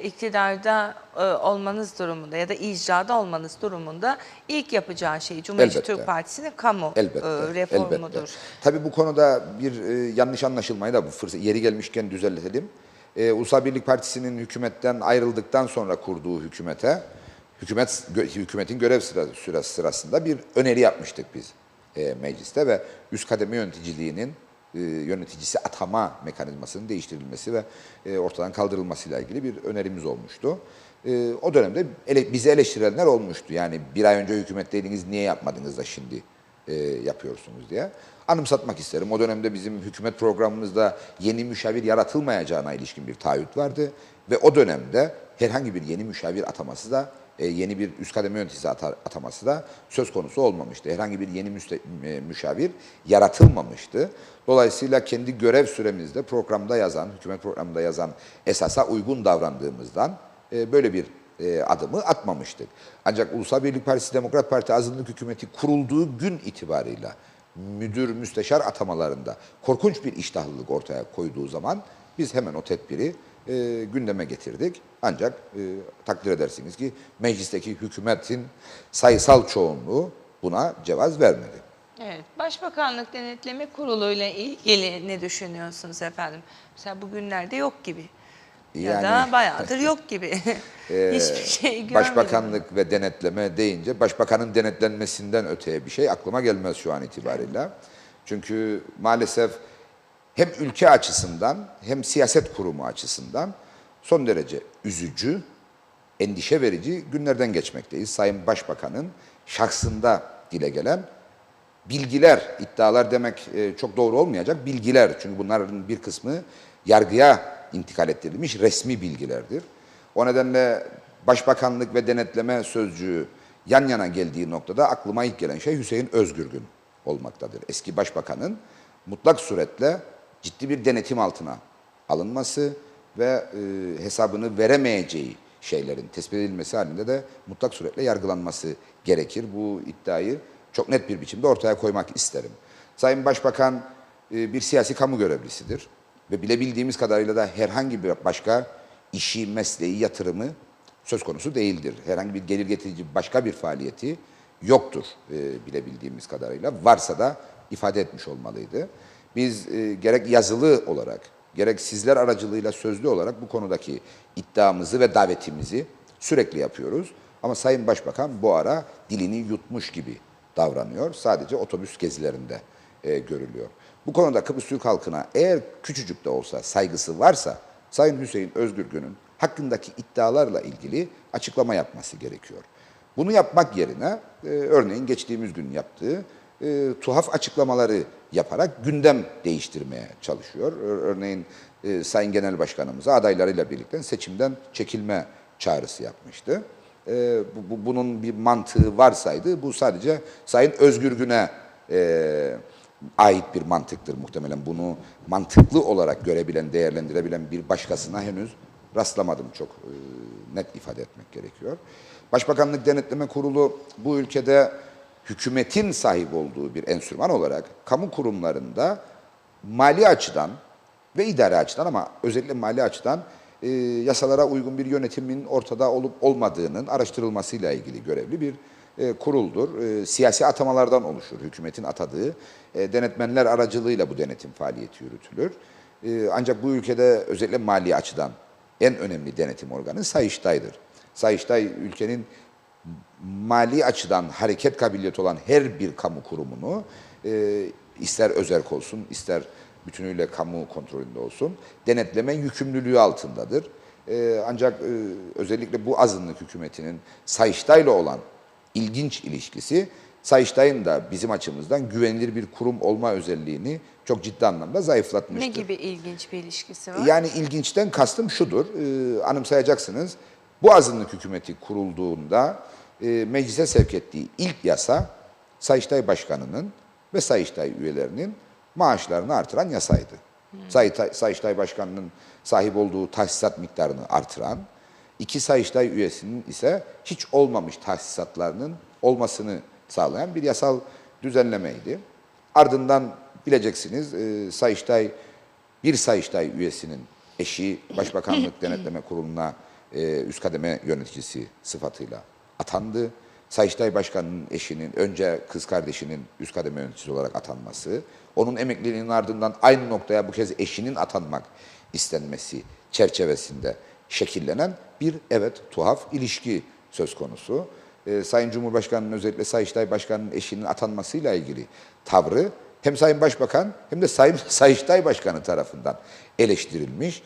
iktidarda olmanız durumunda ya da icrada olmanız durumunda ilk yapacağı şey Cumhuriyetçi Elbette. Türk Partisi'nin kamu Elbette, reformudur. elbette. Tabii bu konuda bir yanlış anlaşılmayı da bu fırsat yeri gelmişken düzeltelim. Ulusal Birlik Partisi'nin hükümetten ayrıldıktan sonra kurduğu hükümetin görev süresi sırasında bir öneri yapmıştık biz mecliste ve üst kademe yöneticiliğinin yöneticisi atama mekanizmasının değiştirilmesi ve ortadan kaldırılmasıyla ilgili bir önerimiz olmuştu. O dönemde bizi eleştirenler olmuştu. Yani bir ay önce hükümetteydiniz, niye yapmadınız da şimdi yapıyorsunuz diye. Anımsatmak isterim. O dönemde bizim hükümet programımızda yeni müşavir yaratılmayacağına ilişkin bir taahhüt vardı. Ve o dönemde herhangi bir yeni müşavir ataması da yeni bir üst kademe yöneticisi ataması da söz konusu olmamıştı. Herhangi bir yeni müşavir yaratılmamıştı. Dolayısıyla kendi görev süremizde programda yazan, hükümet programında yazan esasa uygun davrandığımızdan böyle bir adımı atmamıştık. Ancak Ulusal Birlik Partisi Demokrat Parti azınlık hükümeti kurulduğu gün itibarıyla müdür, müsteşar atamalarında korkunç bir iştahlılık ortaya koyduğu zaman biz hemen o tedbiri gündeme getirdik. Ancak takdir edersiniz ki meclisteki hükümetin sayısal çoğunluğu buna cevaz vermedi. Evet, Başbakanlık Denetleme Kurulu ile ilgili ne düşünüyorsunuz efendim? Mesela bugünlerde yok gibi. Ya da bayağıdır yok gibi. Hiçbir şey görmedim. Başbakanlık ve denetleme deyince başbakanın denetlenmesinden öteye bir şey aklıma gelmez şu an itibariyle. Çünkü maalesef hem ülke açısından hem siyaset kurumu açısından son derece üzücü, endişe verici günlerden geçmekteyiz. Sayın Başbakan'ın şahsında dile gelen bilgiler, iddialar demek çok doğru olmayacak, bilgiler. Çünkü bunların bir kısmı yargıya intikal ettirilmiş resmi bilgilerdir. O nedenle Başbakanlık ve denetleme sözcüğü yan yana geldiği noktada aklıma ilk gelen şey Hüseyin Özgürgün olmaktadır. Eski Başbakanın mutlak suretle ciddi bir denetim altına alınması ve hesabını veremeyeceği şeylerin tespit edilmesi halinde de mutlak suretle yargılanması gerekir. Bu iddiayı çok net bir biçimde ortaya koymak isterim. Sayın Başbakan bir siyasi kamu görevlisidir ve bilebildiğimiz kadarıyla da herhangi bir başka işi, mesleği, yatırımı söz konusu değildir. Herhangi bir gelir getirici başka bir faaliyeti yoktur bilebildiğimiz kadarıyla. Varsa da ifade etmiş olmalıydı. Biz gerek yazılı olarak, gerek sizler aracılığıyla sözlü olarak bu konudaki iddiamızı ve davetimizi sürekli yapıyoruz. Ama Sayın Başbakan bu ara dilini yutmuş gibi davranıyor. Sadece otobüs gezilerinde görülüyor. Bu konuda Kıbrıs Türk halkına eğer küçücük de olsa saygısı varsa Sayın Hüseyin Özgürgün'ün hakkındaki iddialarla ilgili açıklama yapması gerekiyor. Bunu yapmak yerine örneğin geçtiğimiz gün yaptığı tuhaf açıklamaları yaparak gündem değiştirmeye çalışıyor. Örneğin Sayın Genel Başkanımıza adaylarıyla birlikte seçimden çekilme çağrısı yapmıştı. Bunun bir mantığı varsaydı bu sadece Sayın Özgürgün'e ait bir mantıktır muhtemelen. Bunu mantıklı olarak görebilen, değerlendirebilen bir başkasına henüz rastlamadım, çok net ifade etmek gerekiyor. Başbakanlık Denetleme Kurulu bu ülkede hükümetin sahip olduğu bir enstrüman olarak kamu kurumlarında mali açıdan ve idari açıdan ama özellikle mali açıdan yasalara uygun bir yönetimin ortada olup olmadığının araştırılmasıyla ilgili görevli bir kuruldur. Siyasi atamalardan oluşur. Hükümetin atadığı denetmenler aracılığıyla bu denetim faaliyeti yürütülür. Ancak bu ülkede özellikle mali açıdan en önemli denetim organı Sayıştay'dır. Sayıştay ülkenin mali açıdan hareket kabiliyeti olan her bir kamu kurumunu ister özerk olsun ister bütünüyle kamu kontrolünde olsun denetleme yükümlülüğü altındadır. Ancak özellikle bu azınlık hükümetinin Sayıştay'la olan ilginç ilişkisi Sayıştay'ın da bizim açımızdan güvenilir bir kurum olma özelliğini çok ciddi anlamda zayıflatmıştır. Ne gibi ilginç bir ilişkisi var? Yani ilginçten kastım şudur, anımsayacaksınız. Bu azınlık hükümeti kurulduğunda meclise sevk ettiği ilk yasa Sayıştay Başkanı'nın ve Sayıştay üyelerinin maaşlarını artıran yasaydı. Sayıştay Başkanı'nın sahip olduğu tahsisat miktarını artıran, iki Sayıştay üyesinin ise hiç olmamış tahsisatlarının olmasını sağlayan bir yasal düzenlemeydi. Ardından bileceksiniz bir Sayıştay üyesinin eşi Başbakanlık Denetleme Kurulu'na üst kademe yöneticisi sıfatıyla atandı. Sayıştay Başkanı'nın eşinin önce kız kardeşinin üst kademe yöneticisi olarak atanması, onun emekliliğinin ardından aynı noktaya bu kez eşinin atanmak istenmesi çerçevesinde şekillenen bir tuhaf ilişki söz konusu. Sayın Cumhurbaşkanı'nın özellikle Sayıştay Başkanı'nın eşinin atanmasıyla ilgili tavrı hem Sayın Başbakan hem de Sayın Sayıştay Başkanı tarafından eleştirilmiş.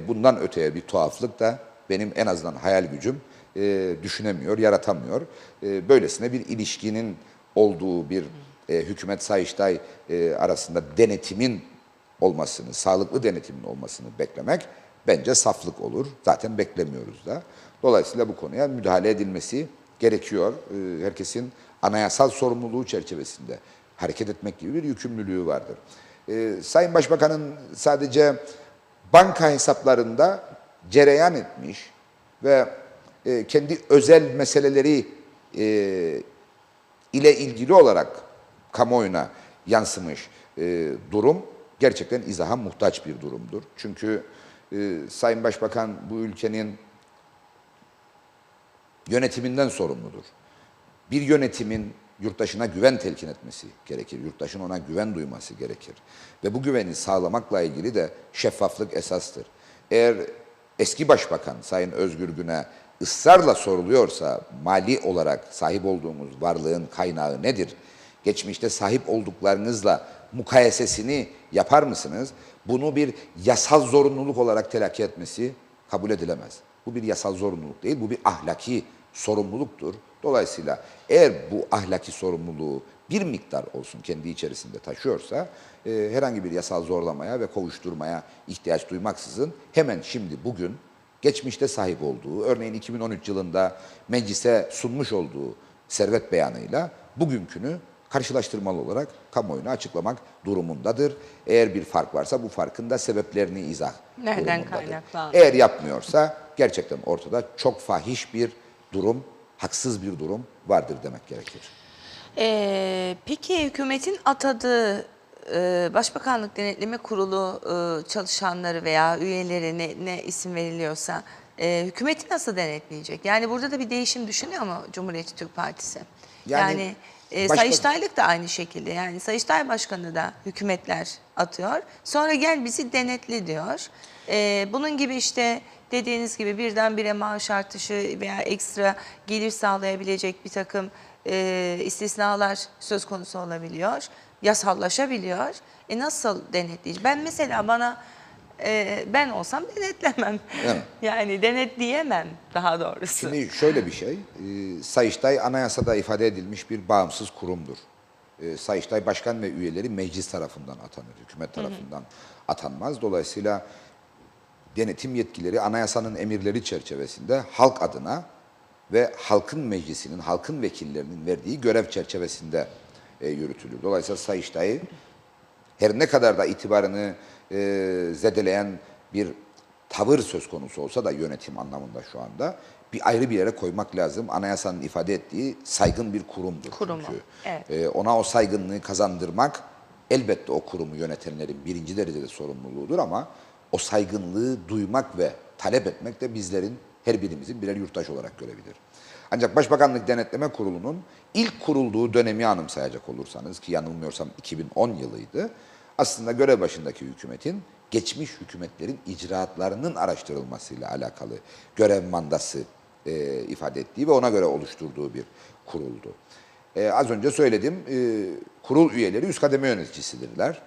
Bundan öteye bir tuhaflık da benim en azından hayal gücüm düşünemiyor, yaratamıyor. Böylesine bir ilişkinin olduğu bir hükümet Sayıştay arasında denetimin olmasını, sağlıklı denetimin olmasını beklemek bence saflık olur. Zaten beklemiyoruz da. Dolayısıyla bu konuya müdahale edilmesi gerekiyor. Herkesin anayasal sorumluluğu çerçevesinde hareket etmek gibi bir yükümlülüğü vardır. Sayın Başbakan'ın sadece banka hesaplarında cereyan etmiş ve kendi özel meseleleri ile ilgili olarak kamuoyuna yansımış durum gerçekten izaha muhtaç bir durumdur. Çünkü Sayın Başbakan bu ülkenin yönetiminden sorumludur. Bir yönetimin yurttaşına güven telkin etmesi gerekir. Yurttaşın ona güven duyması gerekir. Ve bu güveni sağlamakla ilgili de şeffaflık esastır. Eğer eski başbakan Sayın Özgür Gün'e ısrarla soruluyorsa mali olarak sahip olduğumuz varlığın kaynağı nedir? Geçmişte sahip olduklarınızla mukayesesini yapar mısınız? Bunu bir yasal zorunluluk olarak telakki etmesi kabul edilemez. Bu bir yasal zorunluluk değil, bu bir ahlaki sorumluluktur. Dolayısıyla eğer bu ahlaki sorumluluğu bir miktar olsun kendi içerisinde taşıyorsa herhangi bir yasal zorlamaya ve kovuşturmaya ihtiyaç duymaksızın hemen şimdi bugün geçmişte sahip olduğu, örneğin 2013 yılında meclise sunmuş olduğu servet beyanıyla bugünkünü karşılaştırmalı olarak kamuoyuna açıklamak durumundadır. Eğer bir fark varsa bu farkın da sebeplerini izah Nereden durumundadır. kaynaklandı? Eğer yapmıyorsa gerçekten ortada çok fahiş bir durum, haksız bir durum vardır demek gerekir. Peki hükümetin atadığı Başbakanlık Denetleme Kurulu çalışanları veya üyeleri ne isim veriliyorsa hükümeti nasıl denetleyecek? Yani burada da bir değişim düşünüyor mu Cumhuriyetçi Türk Partisi? Yani Sayıştaylık da aynı şekilde. Yani Sayıştay Başkanı da hükümetler atıyor. Sonra gel bizi denetle diyor. Bunun gibi işte dediğiniz gibi birdenbire maaş artışı veya ekstra gelir sağlayabilecek bir takım istisnalar söz konusu olabiliyor. Yasallaşabiliyor. Nasıl denetleyici? Ben mesela ben olsam denetlemem. Evet. Yani denetleyemem daha doğrusu. Şimdi şöyle bir şey, Sayıştay anayasada ifade edilmiş bir bağımsız kurumdur. Sayıştay başkan ve üyeleri meclis tarafından atanır, hükümet tarafından atanmaz. Dolayısıyla denetim yetkileri anayasanın emirleri çerçevesinde halk adına ve halkın meclisinin, halkın vekillerinin verdiği görev çerçevesinde yürütülür. Dolayısıyla Sayıştay'ı her ne kadar da itibarını zedeleyen bir tavır söz konusu olsa da yönetim anlamında şu anda bir ayrı bir yere koymak lazım. Anayasanın ifade ettiği saygın bir kurumdur. Kurumu, Çünkü. evet. Ona o saygınlığı kazandırmak elbette o kurumu yönetenlerin birinci derecede sorumluluğudur ama o saygınlığı duymak ve talep etmek de bizlerin, her birimizin birer yurttaş olarak görevidir. Ancak Başbakanlık Denetleme Kurulu'nun ilk kurulduğu dönemi anımsayacak olursanız ki yanılmıyorsam 2010 yılıydı. Aslında görev başındaki hükümetin geçmiş hükümetlerin icraatlarının araştırılmasıyla alakalı görev mandası ifade ettiği ve ona göre oluşturduğu bir kuruldu. Az önce söyledim, kurul üyeleri üst kademe yöneticisidirler.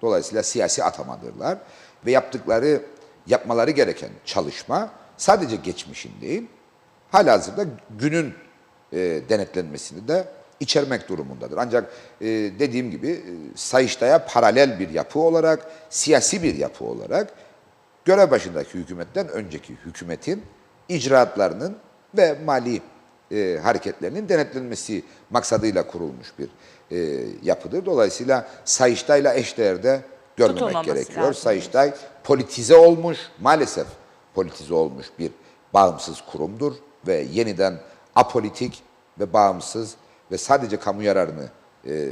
Dolayısıyla siyasi atamadırlar ve yapmaları gereken çalışma sadece geçmişin değil, halihazırda günün denetlenmesini de içermek durumundadır. Ancak dediğim gibi Sayıştay'a paralel bir yapı olarak, siyasi bir yapı olarak görev başındaki hükümetten önceki hükümetin icraatlarının ve mali hareketlerinin denetlenmesi maksadıyla kurulmuş bir yapıdır. Dolayısıyla Sayıştay'la eşdeğerde görmemek Tutulmaması gerekiyor. lazım. Sayıştay politize olmuş, maalesef politize olmuş bir bağımsız kurumdur ve yeniden apolitik ve bağımsız ve sadece kamu yararını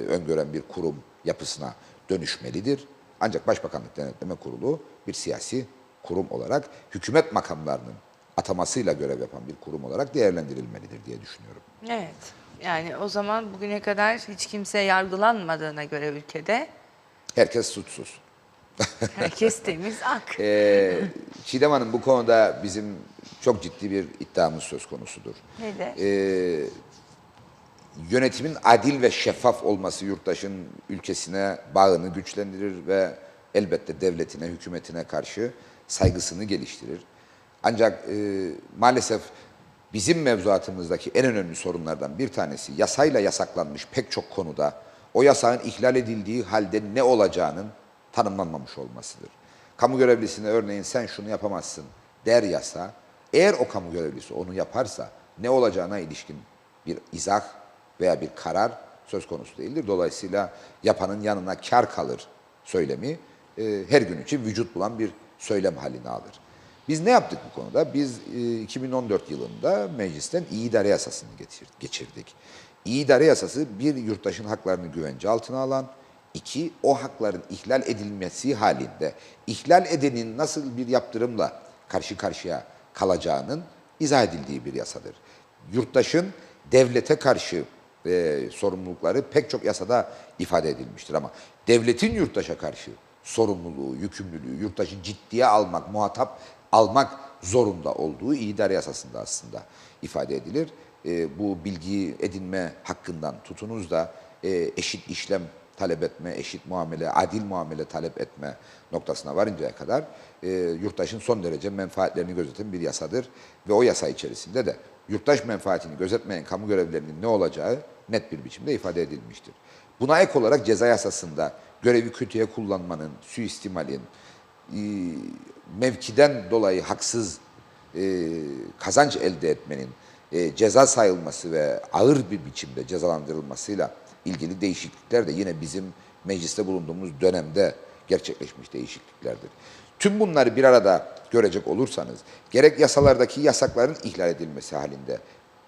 öngören bir kurum yapısına dönüşmelidir. Ancak Başbakanlık Denetleme Kurulu bir siyasi kurum olarak hükümet makamlarının atamasıyla görev yapan bir kurum olarak değerlendirilmelidir diye düşünüyorum. Evet. Yani o zaman bugüne kadar hiç kimse yargılanmadığına göre ülkede Herkes suçsuz. herkes temiz ak. Çiğdem Hanım, bu konuda bizim çok ciddi bir iddiamız söz konusudur. Nedir? Yönetimin adil ve şeffaf olması yurttaşın ülkesine bağını güçlendirir ve elbette devletine, hükümetine karşı saygısını geliştirir. Ancak maalesef bizim mevzuatımızdaki en önemli sorunlardan bir tanesi yasayla yasaklanmış pek çok konuda o yasağın ihlal edildiği halde ne olacağının tanımlanmamış olmasıdır. Kamu görevlisine örneğin sen şunu yapamazsın der yasa, eğer o kamu görevlisi onu yaparsa ne olacağına ilişkin bir izah veya bir karar söz konusu değildir. Dolayısıyla yapanın yanına kar kalır söylemi her gün için vücut bulan bir söylem haline alır. Biz ne yaptık bu konuda? Biz 2014 yılında meclisten iyi idare yasasını geçirdik. İyi idare yasası bir, yurttaşın haklarını güvence altına alan, iki, o hakların ihlal edilmesi halinde ihlal edenin nasıl bir yaptırımla karşı karşıya kalacağının izah edildiği bir yasadır. Yurttaşın devlete karşı sorumlulukları pek çok yasada ifade edilmiştir ama devletin yurttaşa karşı sorumluluğu, yükümlülüğü, yurttaşı ciddiye almak, muhatap almak zorunda olduğu İyi İdare Yasası'nda aslında ifade edilir. Bu bilgi edinme hakkından tutunuz da eşit işlem talep etme, eşit muamele, adil muamele talep etme noktasına varıncaya kadar yurttaşın son derece menfaatlerini gözeten bir yasadır. Ve o yasa içerisinde de yurttaş menfaatini gözetmeyen kamu görevlilerinin ne olacağı net bir biçimde ifade edilmiştir. Buna ek olarak ceza yasasında görevi kötüye kullanmanın, suistimalin, mevkiden dolayı haksız kazanç elde etmenin ceza sayılması ve ağır bir biçimde cezalandırılmasıyla ilgili değişiklikler de yine bizim mecliste bulunduğumuz dönemde gerçekleşmiş değişikliklerdir. Tüm bunları bir arada görecek olursanız, gerek yasalardaki yasakların ihlal edilmesi halinde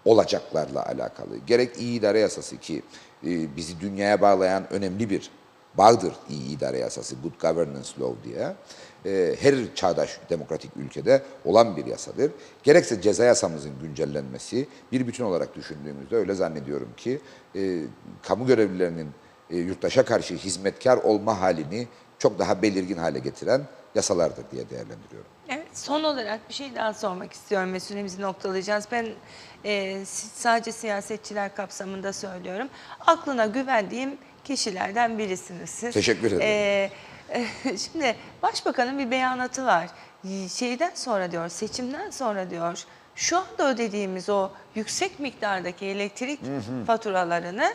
olacaklarla alakalı, gerek iyi idare yasası ki bizi dünyaya bağlayan önemli bir bağdır iyi idare yasası, Good Governance Law diye. Her çağdaş demokratik ülkede olan bir yasadır. Gerekse ceza yasamızın güncellenmesi, bir bütün olarak düşündüğümüzde öyle zannediyorum ki kamu görevlilerinin yurttaşa karşı hizmetkar olma halini çok daha belirgin hale getiren yasalardır diye değerlendiriyorum. Evet, son olarak bir şey daha sormak istiyorum ve süremizi noktalayacağız. Ben sadece siyasetçiler kapsamında söylüyorum. Aklına güvendiğim kişilerden birisiniz siz. Teşekkür ederim. Şimdi başbakanın bir beyanatı var. Şeyden sonra diyor, seçimden sonra diyor, şu anda ödediğimiz o yüksek miktardaki elektrik faturalarını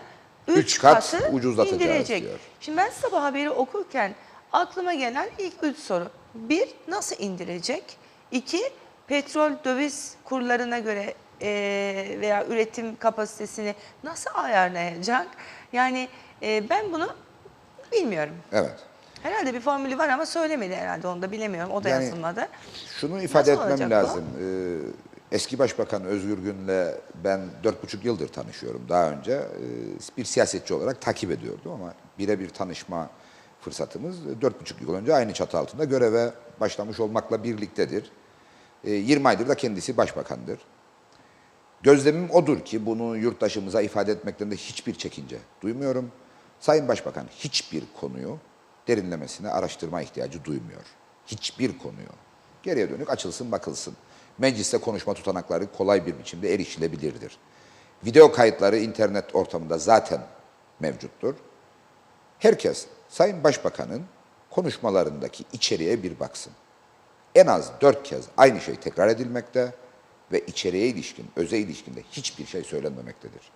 3 kat katı ucuzlatacağız indirecek. diyor. Şimdi ben sabah haberi okurken aklıma gelen ilk 3 soru. 1. Nasıl indirecek? 2. Petrol döviz kurlarına göre veya üretim kapasitesini nasıl ayarlayacak? Yani ben bunu bilmiyorum. Evet. Herhalde bir formülü var ama söylemedi herhalde, onu da bilemiyorum. O da Yani yazılmadı. Şunu ifade Nasıl etmem olacak lazım. Eski Başbakan Özgür Gün'le ben 4,5 yıldır tanışıyorum. Daha önce bir siyasetçi olarak takip ediyordum ama birebir tanışma fırsatımız 4,5 yıl önce aynı çatı altında göreve başlamış olmakla birliktedir. 20 aydır da kendisi başbakandır. Gözlemim odur ki bunu yurttaşımıza ifade etmekten de hiçbir çekince duymuyorum. Sayın Başbakan hiçbir konuyu derinlemesine araştırma ihtiyacı duymuyor. Hiçbir konuyu. Geriye dönük açılsın bakılsın. Mecliste konuşma tutanakları kolay bir biçimde erişilebilirdir. Video kayıtları internet ortamında zaten mevcuttur. Herkes Sayın Başbakan'ın konuşmalarındaki içeriğe bir baksın. En az 4 kez aynı şey tekrar edilmekte ve içeriğe ilişkin, öze ilişkinde hiçbir şey söylenmemektedir.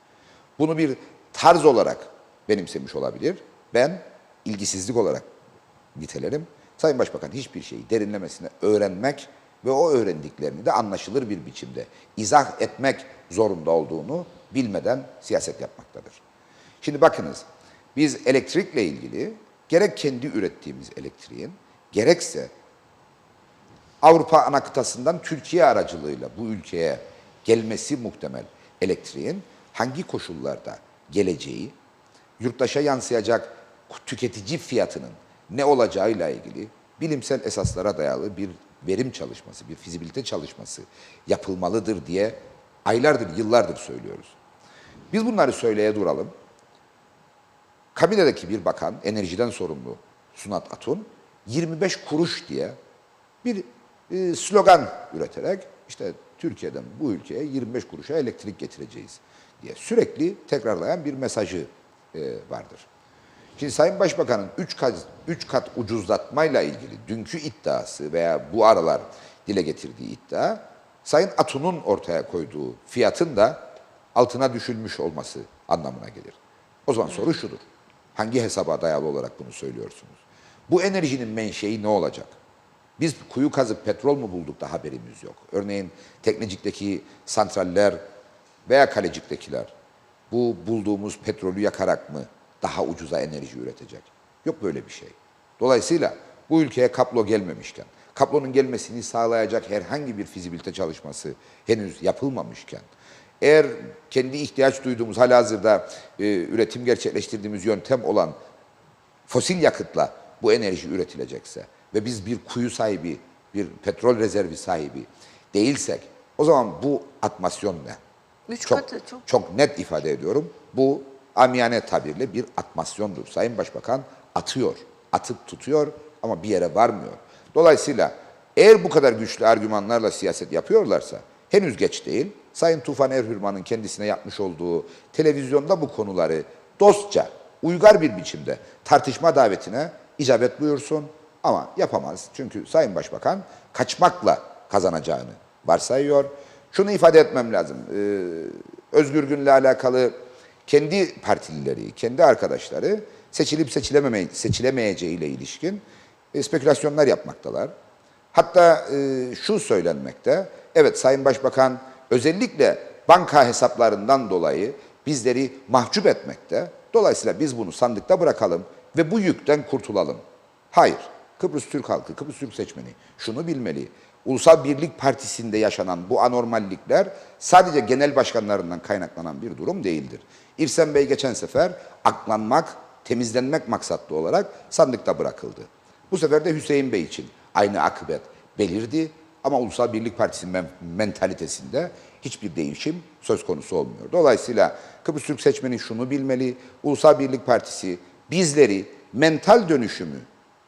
Bunu bir tarz olarak benimsemiş olabilir. Ben ilgisizlik olarak nitelerim. Sayın Başbakan hiçbir şeyi derinlemesine öğrenmek ve o öğrendiklerini de anlaşılır bir biçimde izah etmek zorunda olduğunu bilmeden siyaset yapmaktadır. Şimdi bakınız, biz elektrikle ilgili gerek kendi ürettiğimiz elektriğin, gerekse Avrupa ana kıtasından Türkiye aracılığıyla bu ülkeye gelmesi muhtemel elektriğin hangi koşullarda geleceği, yurttaşa yansıyacak tüketici fiyatının ne olacağıyla ilgili bilimsel esaslara dayalı bir verim çalışması, bir fizibilite çalışması yapılmalıdır diye aylardır, yıllardır söylüyoruz. Biz bunları söyleye duralım. Kabinedeki bir bakan, enerjiden sorumlu Sunat Atun, 25 kuruş diye bir slogan üreterek işte Türkiye'den bu ülkeye 25 kuruşa elektrik getireceğiz diye sürekli tekrarlayan bir mesajı vardır. Şimdi Sayın Başbakan'ın 3 kat ucuzlatmayla ilgili dünkü iddiası veya bu aralar dile getirdiği iddia, Sayın Atun'un ortaya koyduğu fiyatın da altına düşülmüş olması anlamına gelir. O zaman soru şudur. Hangi hesaba dayalı olarak bunu söylüyorsunuz? Bu enerjinin menşei ne olacak? Biz kuyu kazıp petrol mu bulduk da haberimiz yok. Örneğin Teknecik'teki santraller veya Kalecik'tekiler bu bulduğumuz petrolü yakarak mı daha ucuza enerji üretecek? Yok böyle bir şey. Dolayısıyla bu ülkeye kablo gelmemişken, kablonun gelmesini sağlayacak herhangi bir fizibilite çalışması henüz yapılmamışken, eğer kendi ihtiyaç duyduğumuz halihazırda üretim gerçekleştirdiğimiz yöntem olan fosil yakıtla bu enerji üretilecekse ve biz bir kuyu sahibi, bir petrol rezervi sahibi değilsek, o zaman bu atmasyon ne? Üç katı Çok net ifade ediyorum. Bu amiyane tabirle bir atmasyondur. Sayın Başbakan atıyor, atıp tutuyor ama bir yere varmıyor. Dolayısıyla eğer bu kadar güçlü argümanlarla siyaset yapıyorlarsa henüz geç değil. Sayın Tufan Erhürman'ın kendisine yapmış olduğu televizyonda bu konuları dostça, uygar bir biçimde tartışma davetine icabet buyursun ama yapamaz. Çünkü Sayın Başbakan kaçmakla kazanacağını varsayıyor. Şunu ifade etmem lazım. Özgür Gün'le alakalı kendi partilileri, kendi arkadaşları seçilip seçilemeyeceğiyle ilişkin spekülasyonlar yapmaktalar. Hatta şu söylenmekte, evet Sayın Başbakan özellikle banka hesaplarından dolayı bizleri mahcup etmekte. Dolayısıyla biz bunu sandıkta bırakalım ve bu yükten kurtulalım. Hayır, Kıbrıs Türk halkı, Kıbrıs Türk seçmeni şunu bilmeli. Ulusal Birlik Partisi'nde yaşanan bu anormallikler sadece genel başkanlarından kaynaklanan bir durum değildir. İrsen Bey geçen sefer aklanmak, temizlenmek maksatlı olarak sandıkta bırakıldı. Bu sefer de Hüseyin Bey için aynı akıbet belirdi ama Ulusal Birlik Partisi mentalitesinde hiçbir değişim söz konusu olmuyor. Dolayısıyla Kıbrıs Türk seçmeni şunu bilmeli, Ulusal Birlik Partisi bizleri mental dönüşümü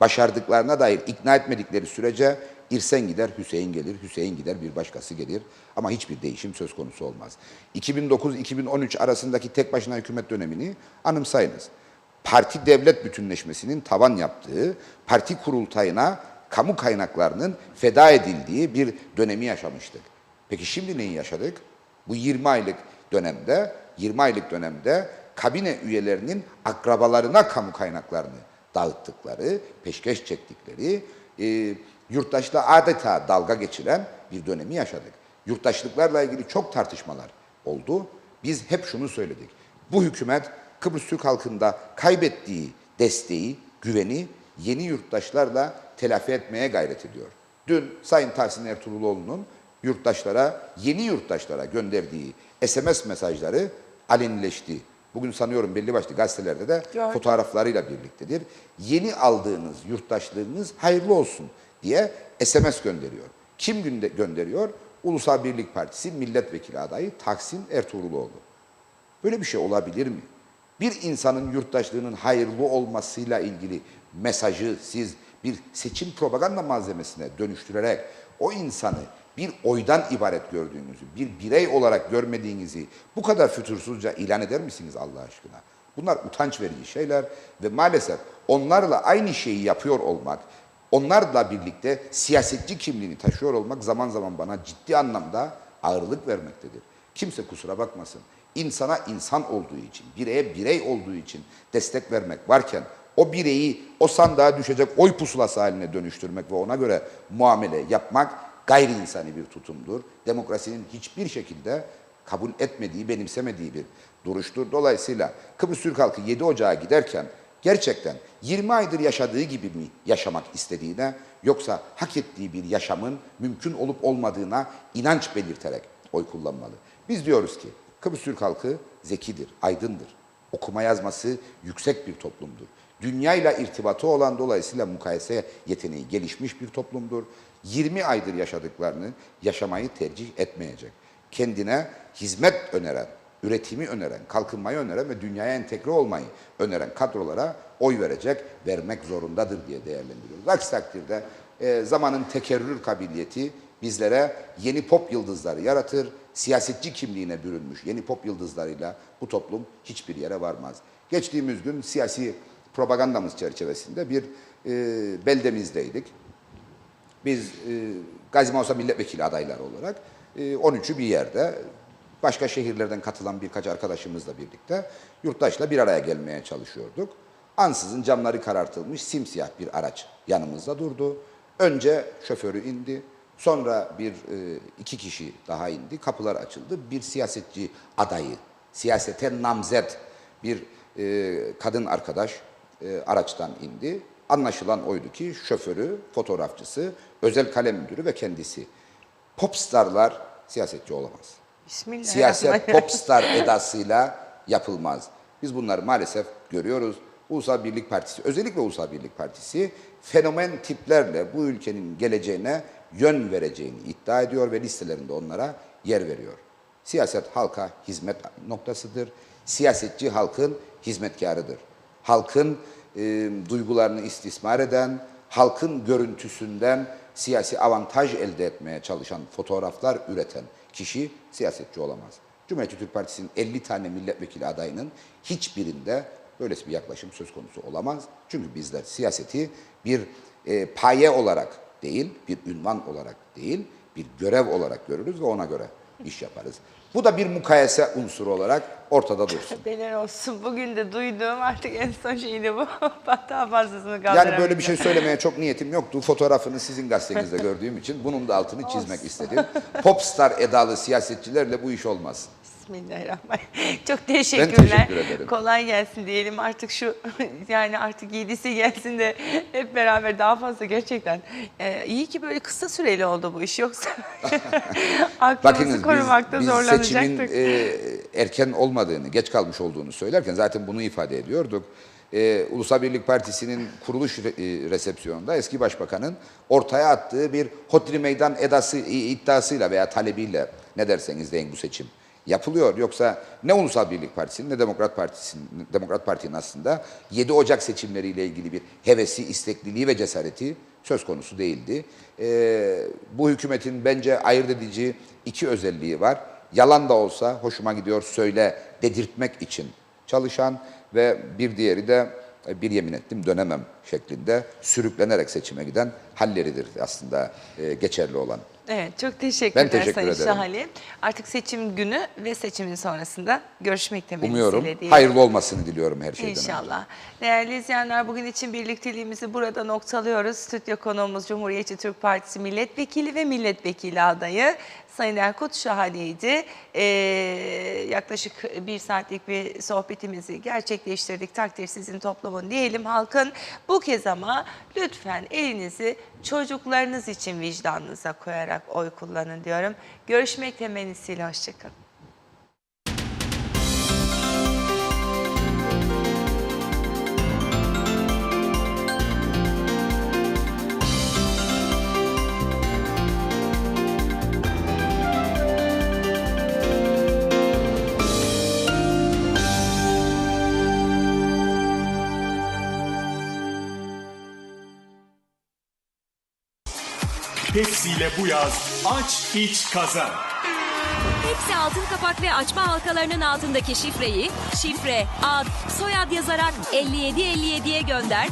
başardıklarına dair ikna etmedikleri sürece İrsen gider, Hüseyin gelir, Hüseyin gider, bir başkası gelir ama hiçbir değişim söz konusu olmaz. 2009-2013 arasındaki tek başına hükümet dönemini anımsayınız. Parti devlet bütünleşmesinin tavan yaptığı, parti kurultayına kamu kaynaklarının feda edildiği bir dönemi yaşamıştık. Peki şimdi neyi yaşadık? Bu 20 aylık dönemde kabine üyelerinin akrabalarına kamu kaynaklarını dağıttıkları, peşkeş çektikleri, yurttaşla adeta dalga geçiren bir dönemi yaşadık. Yurttaşlıklarla ilgili çok tartışmalar oldu. Biz hep şunu söyledik. Bu hükümet Kıbrıs Türk halkında kaybettiği desteği, güveni yeni yurttaşlarla telafi etmeye gayret ediyor. Dün Sayın Tahsin Ertuğruloğlu'nun yeni yurttaşlara gönderdiği SMS mesajları alenileşti. Bugün sanıyorum belli başlı gazetelerde de fotoğraflarıyla birliktedir. Yeni aldığınız yurttaşlığınız hayırlı olsun diye SMS gönderiyor. Kim gönderiyor? Ulusal Birlik Partisi milletvekili adayı Tahsin Ertuğruloğlu. Böyle bir şey olabilir mi? Bir insanın yurttaşlığının hayırlı olmasıyla ilgili mesajı siz bir seçim propaganda malzemesine dönüştürerek o insanı bir oydan ibaret gördüğünüzü, bir birey olarak görmediğinizi bu kadar fütursuzca ilan eder misiniz Allah aşkına? Bunlar utanç verici şeyler ve maalesef onlarla aynı şeyi yapıyor olmak, onlarla birlikte siyasetçi kimliğini taşıyor olmak zaman zaman bana ciddi anlamda ağırlık vermektedir. Kimse kusura bakmasın. İnsana insan olduğu için, bireye birey olduğu için destek vermek varken o bireyi o sandığa düşecek oy pusulası haline dönüştürmek ve ona göre muamele yapmak gayri insani bir tutumdur. Demokrasinin hiçbir şekilde kabul etmediği, benimsemediği bir duruştur. Dolayısıyla Kıbrıs Türk halkı 7 Ocağı giderken gerçekten 20 aydır yaşadığı gibi mi yaşamak istediğine yoksa hak ettiği bir yaşamın mümkün olup olmadığına inanç belirterek oy kullanmalı. Biz diyoruz ki Kıbrıs Türk halkı zekidir, aydındır. Okuma yazması yüksek bir toplumdur. Dünyayla irtibatı olan dolayısıyla mukayese yeteneği gelişmiş bir toplumdur. 20 aydır yaşadıklarını yaşamayı tercih etmeyecek. Kendine hizmet öneren, üretimi öneren, kalkınmayı öneren ve dünyaya entegre olmayı öneren kadrolara oy verecek, vermek zorundadır diye değerlendiriyoruz. Aksi takdirde zamanın tekerrür kabiliyeti bizlere yeni pop yıldızları yaratır. Siyasetçi kimliğine bürünmüş yeni pop yıldızlarıyla bu toplum hiçbir yere varmaz. Geçtiğimiz gün siyasi propagandamız çerçevesinde bir beldemizdeydik. Biz Gazi Mausa milletvekili adayları olarak 13'ü bir yerde başka şehirlerden katılan birkaç arkadaşımızla birlikte yurttaşla bir araya gelmeye çalışıyorduk. Ansızın camları karartılmış simsiyah bir araç yanımızda durdu. Önce şoförü indi. Sonra iki kişi daha indi. Kapılar açıldı. Bir siyasetçi adayı, siyasete namzet bir kadın arkadaş araçtan indi. Anlaşılan oydu ki şoförü, fotoğrafçısı, özel kalem müdürü ve kendisi. Popstarlar siyasetçi olamaz. Siyaset popstar edasıyla yapılmaz. Biz bunları maalesef görüyoruz. Ulusal Birlik Partisi, özellikle Ulusal Birlik Partisi fenomen tiplerle bu ülkenin geleceğine yön vereceğini iddia ediyor ve listelerinde onlara yer veriyor. Siyaset halka hizmet noktasıdır. Siyasetçi halkın hizmetkarıdır. Halkın duygularını istismar eden, halkın görüntüsünden siyasi avantaj elde etmeye çalışan fotoğraflar üreten kişi siyasetçi olamaz. Cumhuriyetçi Türk Partisi'nin 50 tane milletvekili adayının hiçbirinde böylesi bir yaklaşım söz konusu olamaz. Çünkü bizler siyaseti bir paye olarak değil, bir ünvan olarak değil, bir görev olarak görürüz ve ona göre iş yaparız. Bu da bir mukayese unsuru olarak ortada dursun. Beler olsun. Bugün de duyduğum artık en son şeydi bu. Daha fazlasını kaldıramayacağım. Yani böyle bir şey söylemeye çok niyetim yoktu. Fotoğrafını sizin gazetenizde gördüğüm için bunun da altını çizmek istedim. Popstar edalı siyasetçilerle bu iş olmaz. Bismillahirrahmanirrahim. Çok teşekkürler. Ben teşekkür ederim. Kolay gelsin diyelim. Artık şu yani artık 7'si gelsin de hep beraber daha fazla gerçekten. İyi ki böyle kısa süreli oldu bu iş, yoksa aklımızı Bakınız korumakta biz zorlanacaktık. seçimin erken olmadığını, geç kalmış olduğunu söylerken zaten bunu ifade ediyorduk. Ulusal Birlik Partisi'nin kuruluş resepsiyonunda eski başbakanın ortaya attığı bir hodri meydan iddiasıyla veya talebiyle, ne derseniz deyin, bu seçim yapılıyor. Yoksa ne Ulusal Birlik Partisi'nin ne Demokrat Parti'nin aslında 7 Ocak seçimleriyle ilgili bir hevesi, istekliliği ve cesareti söz konusu değildi. Bu hükümetin bence ayırt edici iki özelliği var. Yalan da olsa hoşuma gidiyor söyle dedirtmek için çalışan ve bir diğeri de bir yemin ettim dönemem şeklinde sürüklenerek seçime giden halleridir aslında geçerli olan. Evet, çok teşekkürler Ben teşekkür Sayın ederim. Şahali. Artık seçim günü ve seçimin sonrasında görüşmek temennisiyle Umuyorum diyelim. hayırlı olmasını diliyorum her şeyden önce. İnşallah. Değerli izleyenler, bugün için birlikteliğimizi burada noktalıyoruz. Stüdyo konuğumuz Cumhuriyetçi Türk Partisi milletvekili ve milletvekili adayı Sayın Erkut Şahali'ydi. Yaklaşık 1 saatlik bir sohbetimizi gerçekleştirdik. Takdir sizin, toplumun diyelim, halkın. Bu kez ama lütfen elinizi çocuklarınız için vicdanınıza koyarak oy kullanın diyorum. Görüşmek temennisiyle, hoşçakalın. Pepsi ile bu yaz aç iç kazan. Hepsi altın kapak ve açma halkalarının altındaki şifreyi şifre, ad, soyad yazarak 5757'ye gönder.